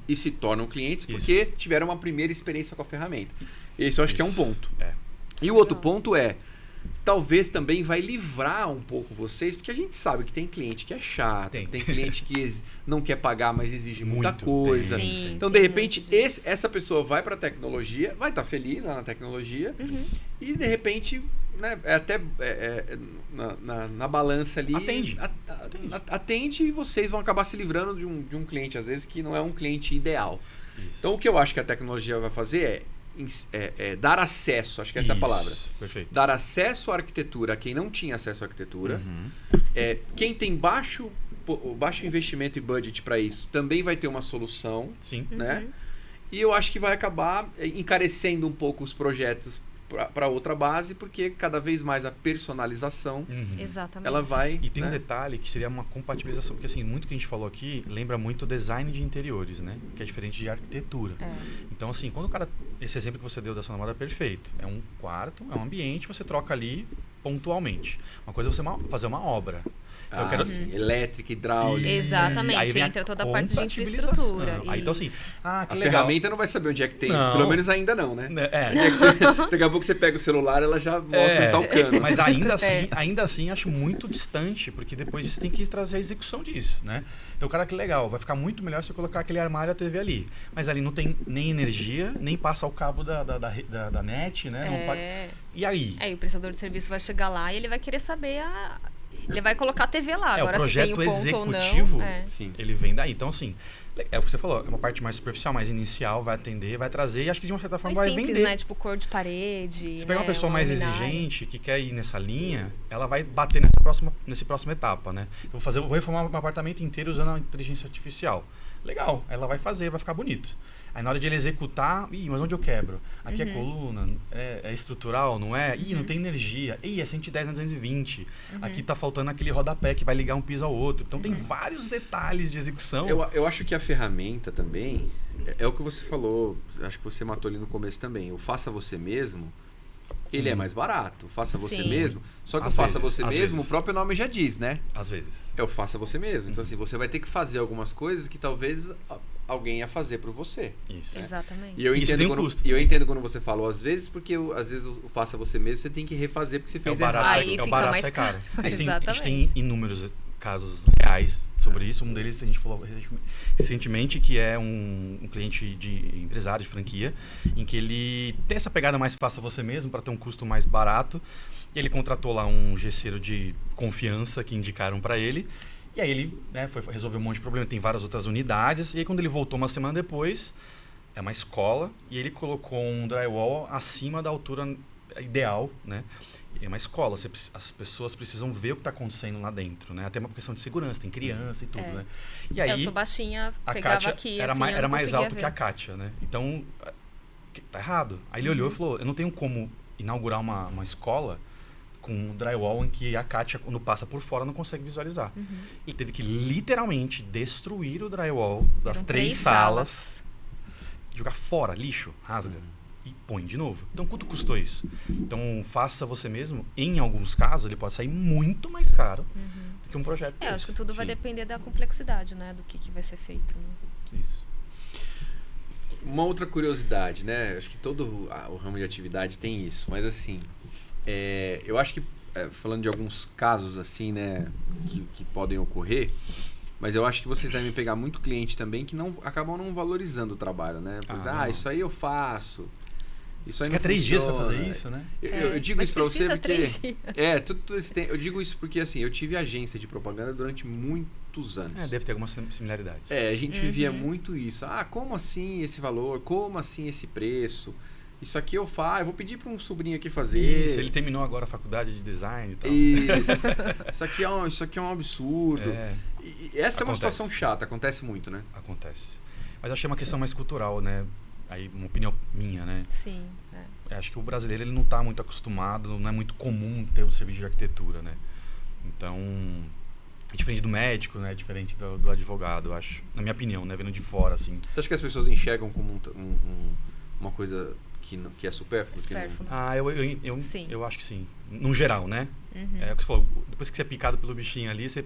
e se tornam clientes porque tiveram uma primeira experiência com a ferramenta. Esse eu acho que é um ponto. E o outro ponto é, talvez também vai livrar um pouco vocês, porque a gente sabe que tem cliente que é chato, tem cliente que não quer pagar, mas exige muita coisa. Sim, então, de repente, essa pessoa vai para a tecnologia, vai estar feliz lá na tecnologia, e de repente, né, na balança ali, atende e vocês vão acabar se livrando de um cliente, às vezes, que não é um cliente ideal. Isso. Então, o que eu acho que a tecnologia vai fazer é dar acesso, acho que essa é a palavra. Perfeito. Dar acesso à arquitetura a quem não tinha acesso à arquitetura. Quem tem baixo investimento e budget para isso também vai ter uma solução. Sim. Né? E eu acho que vai acabar encarecendo um pouco os projetos para outra base, porque cada vez mais a personalização Exatamente. ela vai... E tem um detalhe que seria uma compatibilização, porque assim, muito que a gente falou aqui lembra muito design de interiores, né? Que é diferente de arquitetura. Então assim, quando o cara... Esse exemplo que você deu da sua namorada é perfeito. É um quarto, é um ambiente, você troca ali pontualmente. Uma coisa é você fazer uma obra. Então, sim. Elétrica, hidráulica. Exatamente, aí entra toda a parte de infraestrutura. Aí, então assim, que a legal. Ferramenta não vai saber onde é que tem. Não. Pelo menos ainda não, né? Daqui a pouco você pega o celular, ela já mostra tal cano. Mas ainda assim, acho muito distante, porque depois disso tem que trazer a execução disso, né? Então, cara, que legal, vai ficar muito melhor se eu colocar aquele armário e a TV ali. Mas ali não tem nem energia, nem passa o cabo da net, né? Não pode... E aí? Aí o prestador de serviço vai chegar lá e ele vai querer saber Ele vai colocar a TV lá. Agora, o projeto se tem o ponto executivo, ou não, sim, ele vem daí. Então, assim, é o que você falou, é uma parte mais superficial, mais inicial, vai atender, vai trazer e acho que de uma certa forma vai simples, vender. Né? Tipo cor de parede. Se pegar uma pessoa mais luminária. exigente, que quer ir nessa linha, ela vai bater nessa próxima etapa, né? Eu vou reformar um apartamento inteiro usando a inteligência artificial. Legal, ela vai fazer, vai ficar bonito. Aí na hora de ele executar, mas onde eu quebro? Aqui é coluna, é estrutural, não é? Não tem energia. É 110 na 220. Aqui tá faltando aquele rodapé que vai ligar um piso ao outro. Então tem vários detalhes de execução. Eu acho que a ferramenta também, é o que você falou, acho que você matou ali no começo também. O faça você mesmo, ele é mais barato. Faça você mesmo. Só que o faça você mesmo, o próprio nome já diz, né? Às vezes. É o faça você mesmo. Então assim, você vai ter que fazer algumas coisas que talvez alguém ia fazer por você. Isso. Né? Exatamente. E eu entendo, eu entendo quando você falou às vezes, porque às vezes o faça você mesmo, você tem que refazer porque você fez errado. É o barato sai caro. A gente tem Exatamente. inúmeros casos reais sobre isso. Um deles a gente falou recentemente, que é um cliente de empresário de franquia, em que ele tem essa pegada mais faça você mesmo para ter um custo mais barato. Ele contratou lá um gesseiro de confiança que indicaram para ele. E aí ele foi resolver um monte de problema, tem várias outras unidades. E aí quando ele voltou uma semana depois, é uma escola, e ele colocou um drywall acima da altura ideal, né? É uma escola, as pessoas precisam ver o que está acontecendo lá dentro, né? Até uma questão de segurança, tem criança e tudo, né? E aí, eu sou baixinha, a pegava Kátia aqui, era assim, era mais alto ver. que a Kátia, né? Então, tá errado. Aí ele olhou e falou, eu não tenho como inaugurar uma escola com um drywall em que a Kátia, quando passa por fora, não consegue visualizar. Ele teve que literalmente destruir o drywall das 3 salas, jogar fora, lixo, rasga, e põe de novo. Então, quanto custou isso? Então, faça você mesmo. Em alguns casos, ele pode sair muito mais caro do que um projeto desse. Acho que tudo vai depender da complexidade, né? Do que vai ser feito. Né? Isso. Uma outra curiosidade, né? Acho que todo o ramo de atividade tem isso, mas assim... eu acho que, falando de alguns casos assim, né, que podem ocorrer, mas eu acho que vocês devem pegar muito cliente também que acabam não valorizando o trabalho, né? Isso aí eu faço. Isso aí quer 3 dias para fazer isso, né? Eu digo isso para você porque... 3 dias. Eu digo isso porque, assim, eu tive agência de propaganda durante muitos anos. Deve ter algumas similaridades. A gente vivia muito isso. Como assim esse valor? Como assim esse preço? Isso aqui eu vou pedir para um sobrinho aqui fazer. Isso, ele terminou agora a faculdade de design e tal. Isso aqui é um absurdo. E essa é uma situação chata, acontece muito, né? Acontece. Mas eu achei uma questão mais cultural, né? Aí, uma opinião minha, né? Sim. Acho que o brasileiro ele não está muito acostumado, não é muito comum ter um serviço de arquitetura, né? Então, é diferente do médico, né? É diferente do advogado, eu acho. Na minha opinião, né? Vendo de fora, assim. Você acha que as pessoas enxergam como uma coisa que é supérfluo? Eu acho que sim. No geral, né? É o que você falou. Depois que você é picado pelo bichinho ali, você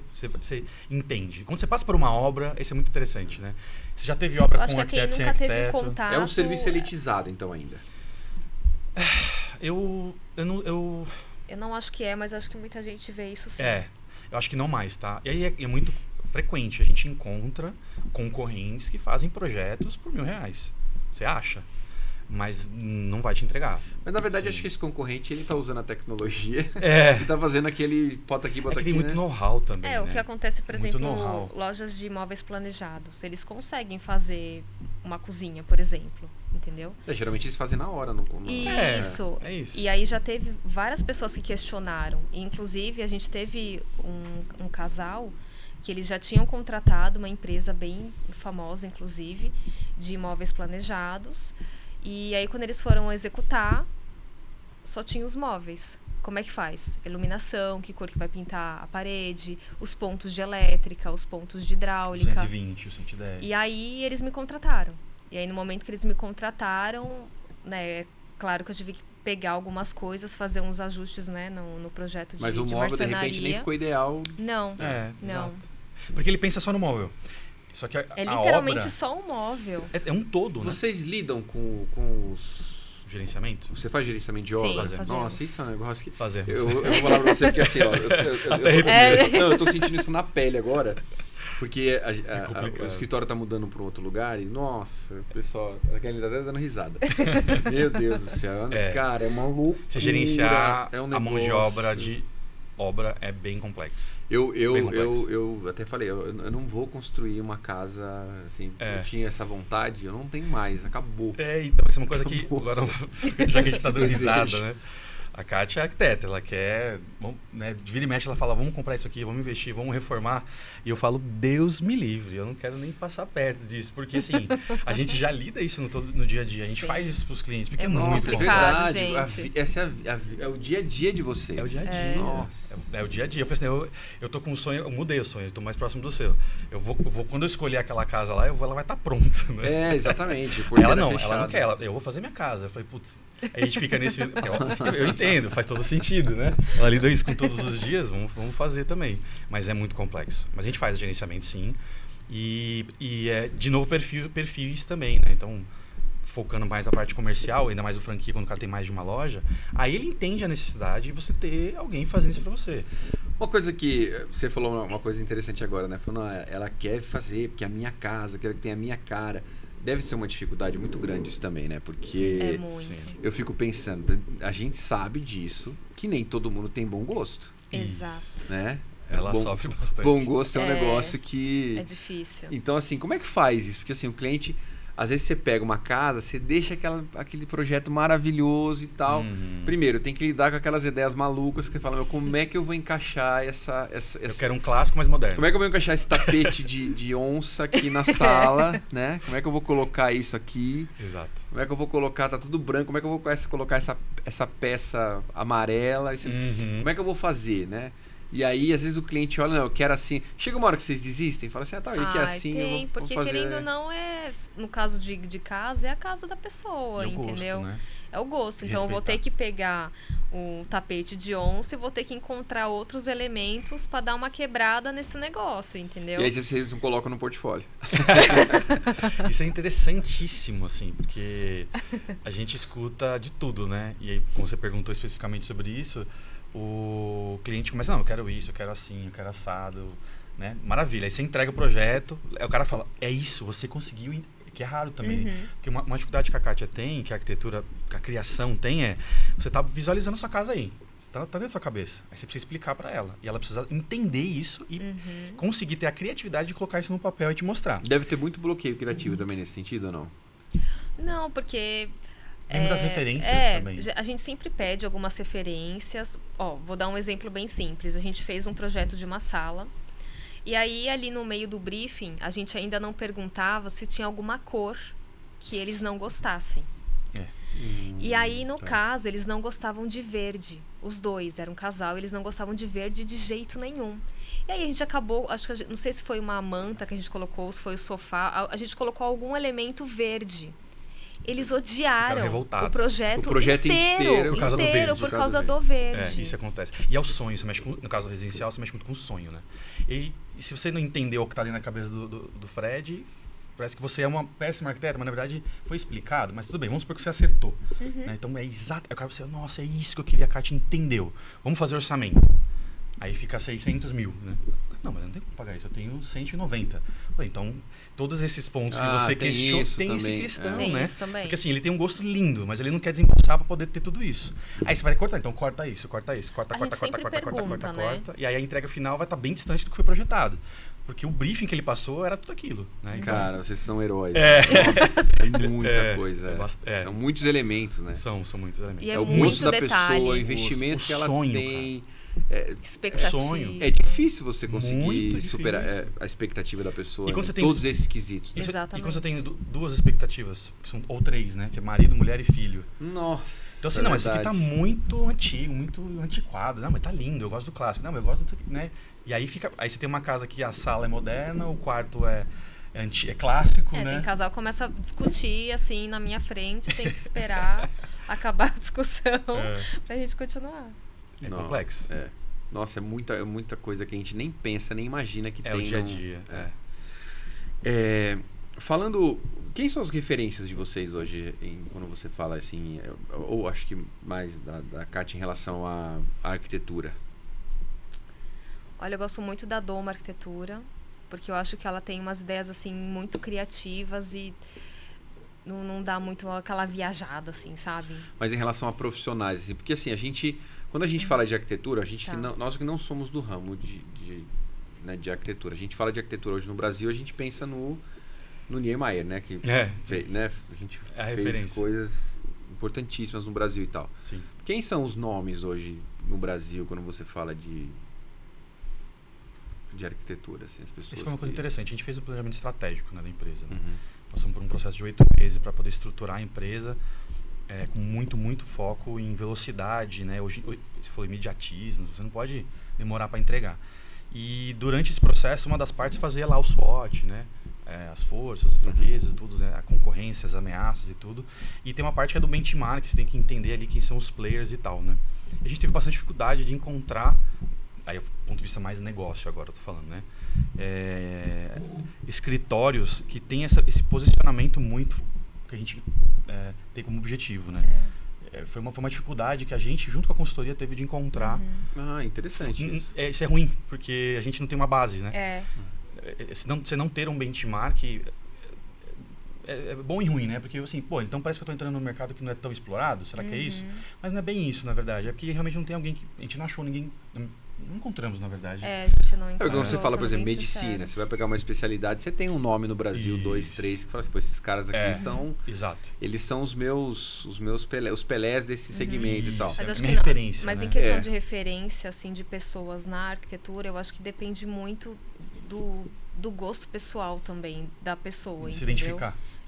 entende. Quando você passa por uma obra, isso é muito interessante, né? Você já teve obra com arquiteto, sem arquiteto? É um serviço elitizado, então, ainda. Eu não acho que mas acho que muita gente vê isso sim. Eu acho que não mais, tá? E aí é muito frequente. A gente encontra concorrentes que fazem projetos por R$1.000. Você acha? Mas não vai te entregar. Mas na verdade, acho que esse concorrente, ele tá usando a tecnologia. É. E tá fazendo aquele bota aqui, bota aqui, tem muito né? know-how também, o que acontece, por exemplo, know-how. lojas de imóveis planejados. Eles conseguem fazer uma cozinha, por exemplo. Entendeu? Geralmente eles fazem na hora. Isso. É isso. E aí já teve várias pessoas que questionaram. E, inclusive, a gente teve um casal que eles já tinham contratado uma empresa bem famosa, inclusive, de imóveis planejados. E aí, quando eles foram executar, só tinha os móveis. Como é que faz? Iluminação, que cor que vai pintar a parede, os pontos de elétrica, os pontos de hidráulica. 220, o 110. E aí, eles me contrataram. E aí, no momento que eles me contrataram, né, claro que eu tive que pegar algumas coisas, fazer uns ajustes, né, no projeto de marcenaria. Mas o móvel, de repente, nem ficou ideal. Não, não. Exato. Porque ele pensa só no móvel. Só que é literalmente obra só um móvel. é um todo, né? Vocês lidam com os... Gerenciamento? Você faz gerenciamento de Sim, obra? fazemos. Nossa, isso é um negócio que... Fazemos. Eu vou falar pra você porque assim, ó... eu tô sentindo isso na pele agora. Porque o escritório tá mudando para um outro lugar e, nossa, o pessoal... A Kelly tá até dando risada. Meu Deus do céu. Cara, é uma loucura. Você gerenciar um a mão de obra é bem complexo. Eu até falei, eu não vou construir uma casa assim. Eu tinha essa vontade, eu não tenho mais, acabou. Então, isso é uma coisa que agora, já que a gente tá dando risada, né? A Kátia é arquiteta, ela quer, né, de vira e mexe, ela fala, vamos comprar isso aqui, vamos investir, vamos reformar. E eu falo, Deus me livre, eu não quero nem passar perto disso. Porque assim, a gente já lida isso no dia a dia, a gente faz isso pros clientes, porque é muito complicado, gente. Essa é o dia a dia de vocês. É o dia a dia. Nossa. É o dia a dia. Eu falei assim, eu tô com um sonho, eu mudei o sonho, eu tô mais próximo do seu. Eu vou quando eu escolher aquela casa lá, ela vai estar pronta, né? Exatamente. Ela não quer, eu vou fazer minha casa. Eu falei, putz, aí a gente fica nesse... Eu entendo, faz todo sentido, né? Ela lida isso com todos os dias, vamos fazer também. Mas é muito complexo. Mas a gente faz gerenciamento, sim. E de novo, perfis também, né? Então, focando mais na parte comercial, ainda mais o franquia, quando o cara tem mais de uma loja, aí ele entende a necessidade de você ter alguém fazendo isso pra você. Uma coisa que você falou, uma coisa interessante agora, né? Falando, ela quer fazer, porque é a minha casa, quer que tenha a minha cara. Deve ser uma dificuldade muito grande isso também, né? Porque é muito. Eu fico pensando, a gente sabe disso, que nem todo mundo tem bom gosto. Exato. Né? Ela sofre bastante. Bom gosto é um negócio que... É difícil. Então, assim, como é que faz isso? Porque, assim, o cliente... Às vezes você pega uma casa, você deixa aquele projeto maravilhoso e tal. Primeiro, tem que lidar com aquelas ideias malucas que você fala, como é que eu vou encaixar essa... Eu quero um clássico mais moderno. Como é que eu vou encaixar esse tapete de onça aqui na sala, né? Como é que eu vou colocar isso aqui? Exato. Como é que eu vou colocar, tá tudo branco, como é que eu vou colocar essa peça amarela? Como é que eu vou fazer, né? E aí, às vezes o cliente olha, não, eu quero assim. Chega uma hora que vocês desistem, fala assim, ele quer assim, tem, eu porque vou fazer. Querendo ou não, no caso de casa, é a casa da pessoa, entendeu? Gosto, né? É o gosto. Então, eu vou ter que pegar o tapete de onça e vou ter que encontrar outros elementos para dar uma quebrada nesse negócio, entendeu? E aí, vocês não colocam no portfólio. Isso é interessantíssimo, assim, porque a gente escuta de tudo, né? E aí, como você perguntou especificamente sobre isso, o cliente começa, não, eu quero isso, eu quero assim, eu quero assado, né? Maravilha. Aí você entrega o projeto, aí o cara fala, é isso, você conseguiu, que é raro também. Porque uma dificuldade que a Kátia tem, que a arquitetura, que a criação tem, você tá visualizando a sua casa aí. Tá dentro da sua cabeça. Aí você precisa explicar para ela. E ela precisa entender isso e conseguir ter a criatividade de colocar isso no papel e te mostrar. Deve ter muito bloqueio criativo também nesse sentido, ou não? Não, porque... Tem muitas referências também. A gente sempre pede algumas referências. Vou dar um exemplo bem simples. A gente fez um projeto de uma sala. E aí, ali no meio do briefing, a gente ainda não perguntava se tinha alguma cor que eles não gostassem. E aí, no caso, eles não gostavam de verde. Os dois, era um casal, eles não gostavam de verde de jeito nenhum. E aí a gente acabou, não sei se foi uma manta que a gente colocou, se foi o sofá, a gente colocou algum elemento verde. Eles odiaram o projeto inteiro por causa do verde. Isso acontece. E é o sonho, você mexe no caso residencial, você mexe muito com o sonho, né? E se você não entendeu o que está ali na cabeça do Fred, parece que você é uma péssima arquiteta, mas na verdade foi explicado, mas tudo bem, vamos supor que você acertou. Né? Então é exato. Aí o cara fala, nossa, é isso que eu queria, a Kátia entendeu. Vamos fazer orçamento. Aí fica 600 mil, né? Não, mas eu não tenho como pagar isso, eu tenho 190. Falei, então, todos esses pontos que você questionou, tem essa questão, né? Isso também. Porque assim, ele tem um gosto lindo, mas ele não quer desembolsar para poder ter tudo isso. Aí você vai cortar, então corta isso, corta, e aí a entrega final vai estar bem distante do que foi projetado. Porque o briefing que ele passou era tudo aquilo, né? Então, cara, vocês são heróis. É. Nossa, é muita coisa. São muitos elementos, né? São muitos elementos. E é o gosto da pessoa, o investimento que ela sonho, tem. Expectativa. Sonho. É difícil você conseguir Muito superar difícil. A expectativa da pessoa. E quando você tem todos esses quesitos. Né? Exatamente. E quando você tem duas expectativas, que são, ou três, né? Que é marido, mulher e filho. Nossa. Então assim, não, isso aqui tá muito antigo, muito antiquado. Não, mas tá lindo, eu gosto do clássico. Não, mas eu gosto do... Né? E aí você tem uma casa que a sala é moderna, o quarto é clássico, né? Tem casal que começa a discutir, assim, na minha frente, tem que esperar acabar a discussão pra gente continuar. É complexo. Nossa, é muita coisa que a gente nem pensa, nem imagina que tem. É o dia a dia. Falando, quem são as referências de vocês hoje, quando você fala assim, ou acho que mais da Kátia em relação à arquitetura? Olha, eu gosto muito da Doma Arquitetura, porque eu acho que ela tem umas ideias, assim, muito criativas e não dá muito aquela viajada, assim, sabe? Mas em relação a profissionais, assim, porque assim, quando a gente fala de arquitetura, nós que não somos do ramo de arquitetura, a gente fala de arquitetura hoje no Brasil, a gente pensa no Niemeyer, né? Que fez, né? A gente fez coisas importantíssimas no Brasil e tal. Sim. Quem são os nomes hoje no Brasil quando você fala de arquitetura? Assim, as pessoas isso foi uma coisa interessante. A gente fez o planejamento estratégico, né, da empresa. Né? Passamos por um processo de 8 meses para poder estruturar a empresa com muito foco em velocidade, né? Hoje você falou imediatismo, você não pode demorar para entregar. E durante esse processo, uma das partes fazia lá o SWOT, né? As forças, as fraquezas, tudo, né? A concorrência, as ameaças e tudo. E tem uma parte que é do benchmark, você tem que entender ali quem são os players e tal, né? A gente teve bastante dificuldade de encontrar, aí do ponto de vista mais negócio agora eu tô falando, né? Escritórios que tem esse posicionamento muito que a gente tem como objetivo, né? Foi uma dificuldade que a gente, junto com a consultoria, teve de encontrar. Interessante isso. Isso é ruim, porque a gente não tem uma base, né? Você não ter um benchmark é bom e ruim, né? Porque assim, então parece que eu estou entrando num mercado que não é tão explorado, será que é isso? Mas não é bem isso, na verdade. É porque realmente não tem alguém a gente não achou ninguém... Não encontramos, na verdade. A gente não encontrou. Quando você fala, por exemplo, medicina, sincero. você vai pegar uma especialidade, você tem um nome no Brasil, 2, 3, que fala assim, esses caras aqui são... Exato. Eles são os pelés desse segmento e tal. Mas acho que referência, mas né? em questão de referência, assim, de pessoas na arquitetura, eu acho que depende muito do gosto pessoal também da pessoa, Se entendeu?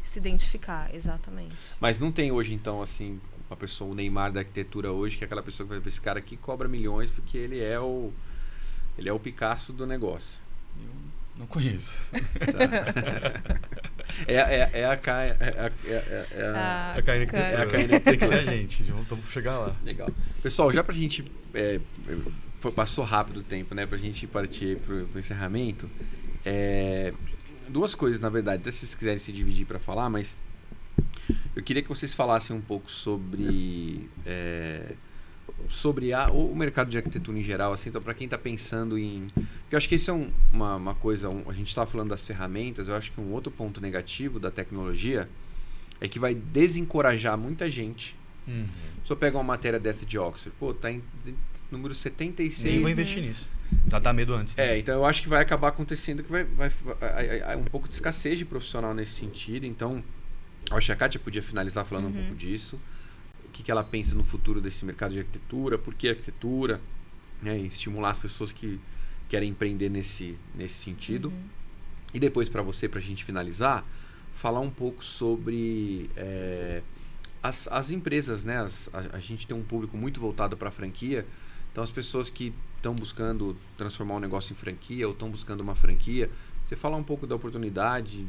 Se identificar, exatamente. Mas não tem hoje, então, assim, uma pessoa, o Neymar da arquitetura hoje, que é aquela pessoa que vai ver esse cara aqui cobra milhões porque ele é o Picasso do negócio. Eu não conheço. É a KN tem que ser a gente. Vamos chegar lá. Legal. Pessoal, já pra gente... passou rápido o tempo, né? Pra gente partir pro encerramento. Duas coisas, na verdade. Até se vocês quiserem se dividir para falar, mas eu queria que vocês falassem um pouco sobre o mercado de arquitetura em geral, assim, então para quem está pensando em... Porque eu acho que isso é uma coisa... a gente estava falando das ferramentas, eu acho que um outro ponto negativo da tecnologia é que vai desencorajar muita gente. Se eu pegar uma matéria dessa de Oxford, tá em número 76... Nem vou investir nisso. Dá medo antes. Né? Então eu acho que vai acabar acontecendo que vai um pouco de escassez de profissional nesse sentido. Então, eu acho que a Kátia podia finalizar falando um pouco disso. O que ela pensa no futuro desse mercado de arquitetura, por que arquitetura, né? E estimular as pessoas que querem empreender nesse sentido. E depois, para a gente finalizar, falar um pouco sobre as empresas, né? A gente tem um público muito voltado para a franquia. Então, as pessoas que estão buscando transformar um negócio em franquia ou estão buscando uma franquia, você fala um pouco da oportunidade,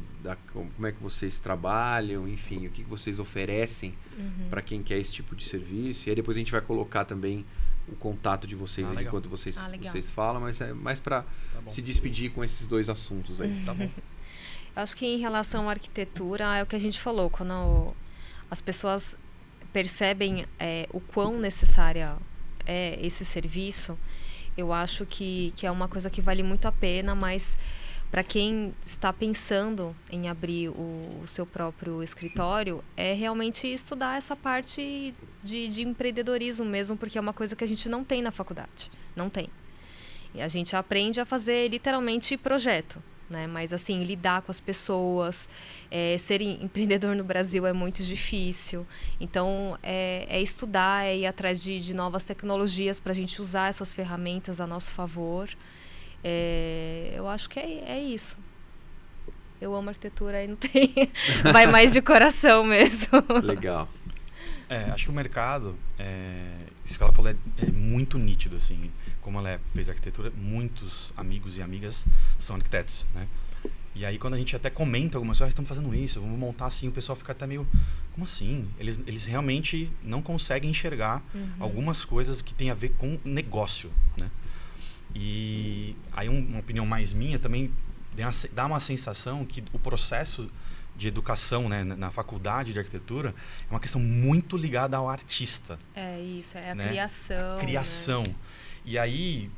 como é que vocês trabalham, enfim, o que vocês oferecem para quem quer esse tipo de serviço. E aí depois a gente vai colocar também o contato de vocês aí enquanto vocês falam, mas é mais para se despedir com esses dois assuntos aí. Tá bom. Acho que em relação à arquitetura, é o que a gente falou, quando as pessoas percebem o quão necessária é esse serviço, eu acho que é uma coisa que vale muito a pena, mas para quem está pensando em abrir o seu próprio escritório, é realmente estudar essa parte de empreendedorismo mesmo, porque é uma coisa que a gente não tem na faculdade, não tem. E a gente aprende a fazer literalmente projeto, né? Mas assim, lidar com as pessoas, ser empreendedor no Brasil é muito difícil. Então, é estudar, é ir atrás de novas tecnologias para a gente usar essas ferramentas a nosso favor. Eu acho que é isso. Eu amo arquitetura e não tem... Vai mais de coração mesmo. Legal. Acho que o mercado, isso que ela falou é muito nítido, assim. Como ela fez arquitetura, muitos amigos e amigas são arquitetos, né? E aí quando a gente até comenta algumas coisas, estamos fazendo isso, vamos montar assim, o pessoal fica até meio, como assim? Eles realmente não conseguem enxergar algumas coisas que tem a ver com negócio, né? E aí uma opinião mais minha também dá uma sensação que o processo de educação, né, na faculdade de arquitetura é uma questão muito ligada ao artista. É isso, a né? criação. A criação. Né? E aí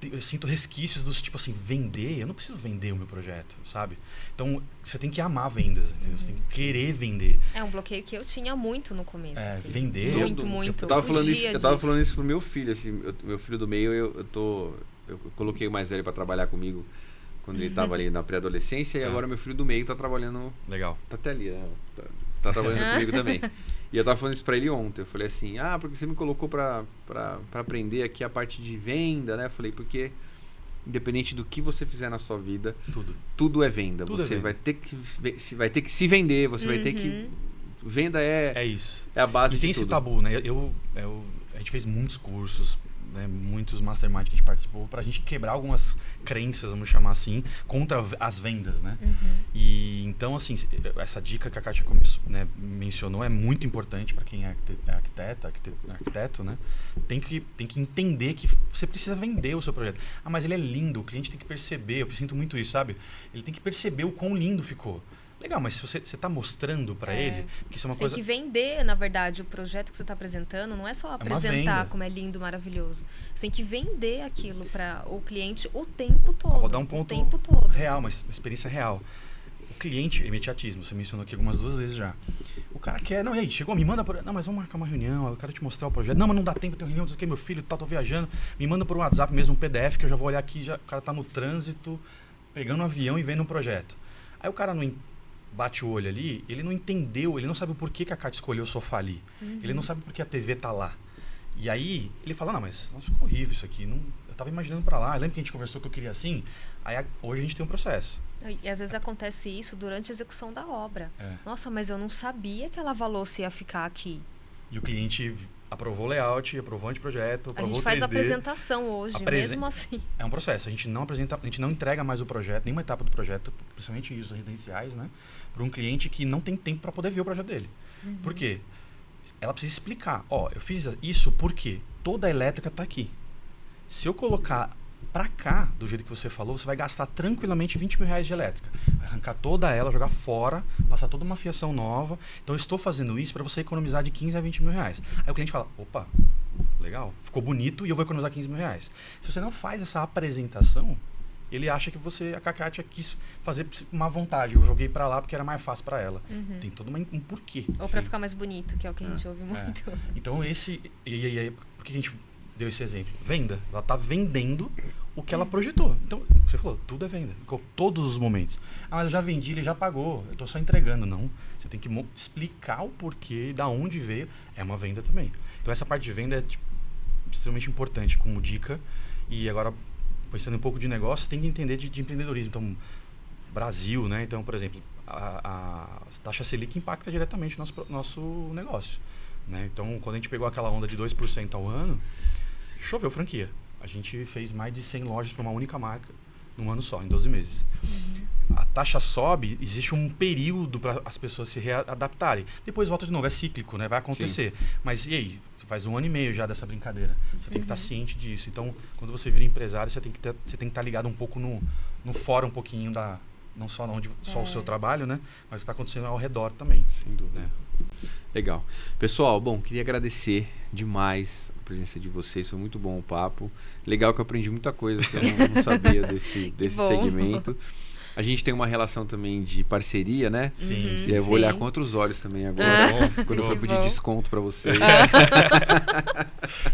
eu sinto resquícios dos tipo assim, vender, eu não preciso vender o meu projeto, sabe? Então você tem que amar vendas, entendeu? Você tem que querer vender. É um bloqueio que eu tinha muito no começo. Assim. Vender. Muito. Eu tava falando isso pro meu filho, assim, meu filho do meio, eu coloquei o mais velho para trabalhar comigo quando ele estava ali na pré-adolescência, e agora meu filho do meio tá trabalhando... Legal. Tá até ali, né? Tá trabalhando comigo também. E eu tava falando isso pra ele ontem. Eu falei assim, porque você me colocou pra aprender aqui a parte de venda, né? Eu falei, porque independente do que você fizer na sua vida, tudo é venda. Tudo você vai ter que se vender, você vai ter que... Venda é isso. É a base de tudo. E tem esse tabu, né? A gente fez muitos cursos, né, muitos mastermind que a gente participou pra gente quebrar algumas crenças, vamos chamar assim, contra as vendas, né? E então, assim, essa dica que a Kátia mencionou é muito importante para quem é arquiteto, né? Tem que entender que você precisa vender o seu projeto. Mas ele é lindo, o cliente tem que perceber, eu sinto muito isso, sabe? Ele tem que perceber o quão lindo ficou. Legal, mas se você está mostrando para ele que isso é uma coisa... Tem que vender, na verdade, o projeto que você está apresentando. Não é só apresentar como é lindo, maravilhoso. Você tem que vender aquilo para o cliente o tempo todo. Vou dar um ponto real, uma experiência real. O cliente, imediatismo, você mencionou aqui algumas 2 vezes já. O cara quer, não, e aí, chegou, me manda por... Não, mas vamos marcar uma reunião, eu quero te mostrar o projeto. Não, mas não dá tempo de ter reunião, não sei o que, meu filho, tô viajando. Me manda por WhatsApp mesmo, um PDF, que eu já vou olhar aqui, o cara tá no trânsito, pegando um avião e vendo um projeto. Aí o cara não bate o olho ali, ele não entendeu, ele não sabe o porquê que a Kátia escolheu o sofá ali. Ele não sabe por que a TV tá lá. E aí, ele fala, não, mas nossa, ficou horrível isso aqui. Não, eu tava imaginando pra lá, lembra que a gente conversou que eu queria assim? Aí hoje a gente tem um processo. E às vezes acontece isso durante a execução da obra. Nossa, mas eu não sabia que a lava-louça ia ficar aqui. E o cliente aprovou o layout, aprovou o anteprojeto, aprovou o 3D. A gente faz a apresentação hoje, mesmo assim. É um processo. A gente não entrega mais o projeto, nenhuma etapa do projeto, principalmente os residenciais, né? Para um cliente que não tem tempo para poder ver o projeto dele. Por quê? Ela precisa explicar. Eu fiz isso porque toda a elétrica está aqui. Se eu colocar para cá, do jeito que você falou, você vai gastar tranquilamente R$20 mil de elétrica. Vai arrancar toda ela, jogar fora, passar toda uma fiação nova. Então, eu estou fazendo isso para você economizar de 15 a 20 mil reais. Aí o cliente fala, opa, legal, ficou bonito e eu vou economizar 15 mil reais. Se você não faz essa apresentação, ele acha que a Kátia quis fazer má vontade. Eu joguei para lá porque era mais fácil para ela. Tem todo um porquê. Ou para ficar mais bonito, que é o que a gente ouve muito. Então, por que a gente deu esse exemplo? Venda. Ela está vendendo o que ela projetou. Então, você falou, tudo é venda. Todos os momentos. Mas eu já vendi, ele já pagou. Eu estou só entregando. Não. Você tem que explicar o porquê, da onde veio. É uma venda também. Então, essa parte de venda é extremamente importante como dica. E agora, pensando um pouco de negócio, você tem que entender de empreendedorismo. Então, Brasil, né? Então, por exemplo, a taxa Selic impacta diretamente o nosso negócio. Né? Então, quando a gente pegou aquela onda de 2% ao ano, choveu franquia. A gente fez mais de 100 lojas para uma única marca num ano só, em 12 meses. A taxa sobe, existe um período para as pessoas se readaptarem. Depois volta de novo, é cíclico, né? Vai acontecer. Sim. Mas e aí? Faz 1 ano e meio já dessa brincadeira. Você tem que estar ciente disso. Então, quando você vira empresário, você tem que estar ligado um pouco no fora um pouquinho não só onde só o seu trabalho, né? Mas o que está acontecendo ao redor também. Sem dúvida. Né? Legal. Pessoal, bom, queria agradecer demais a presença de vocês. Foi muito bom o papo. Legal que eu aprendi muita coisa que eu não sabia desse segmento. A gente tem uma relação também de parceria, né? Sim, E eu vou olhar com outros olhos também agora, quando eu for pedir desconto para vocês.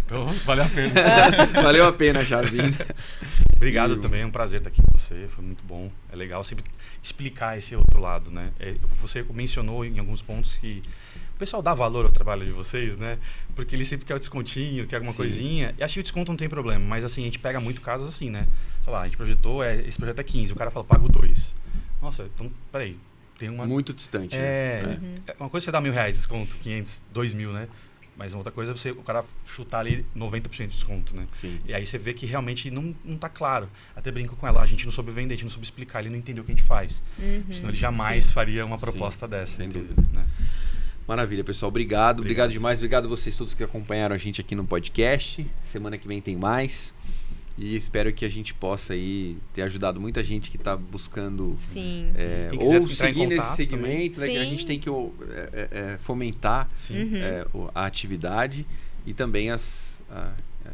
Então, valeu a pena. Valeu a pena já vindo. Obrigado também, é um prazer estar aqui com você, foi muito bom. É legal sempre explicar esse outro lado, né? Você mencionou em alguns pontos que o pessoal dá valor ao trabalho de vocês, né? Porque ele sempre quer o descontinho, quer alguma coisinha. E acho que o desconto não tem problema, mas assim, a gente pega muito casos assim, né? Sei lá, a gente projetou, esse projeto é 15, o cara fala, pago 2. Nossa, então, peraí. Tem uma... Muito distante, né? Uma coisa é você dar R$1.000 de desconto, 500, 2.000, né? Mas outra coisa é o cara chutar ali 90% de desconto, né? Sim. E aí você vê que realmente não tá claro. Até brinco com ela, a gente não soube vender, a gente não soube explicar, ele não entendeu o que a gente faz. Senão ele jamais faria uma proposta dessa. Sem entendeu? dúvida. Né? Maravilha, pessoal. Obrigado demais. Obrigado a vocês todos que acompanharam a gente aqui no podcast. Semana que vem tem mais. E espero que a gente possa aí ter ajudado muita gente que está buscando ou seguir nesse segmento, né, que a gente tem que fomentar a atividade e também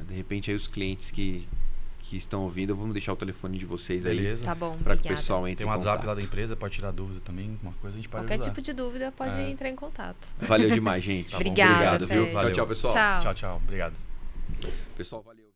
de repente aí os clientes que estão ouvindo. Vamos deixar o telefone de vocês aí. Tá bom, para que o pessoal entre tem um WhatsApp lá da empresa, pode tirar dúvida também, uma coisa a gente pode Qualquer ajudar. tipo de dúvida pode entrar em contato. Valeu demais, gente. Obrigado, viu? Valeu. Tchau, pessoal. Tchau. Tchau, tchau. Obrigado. Pessoal, valeu.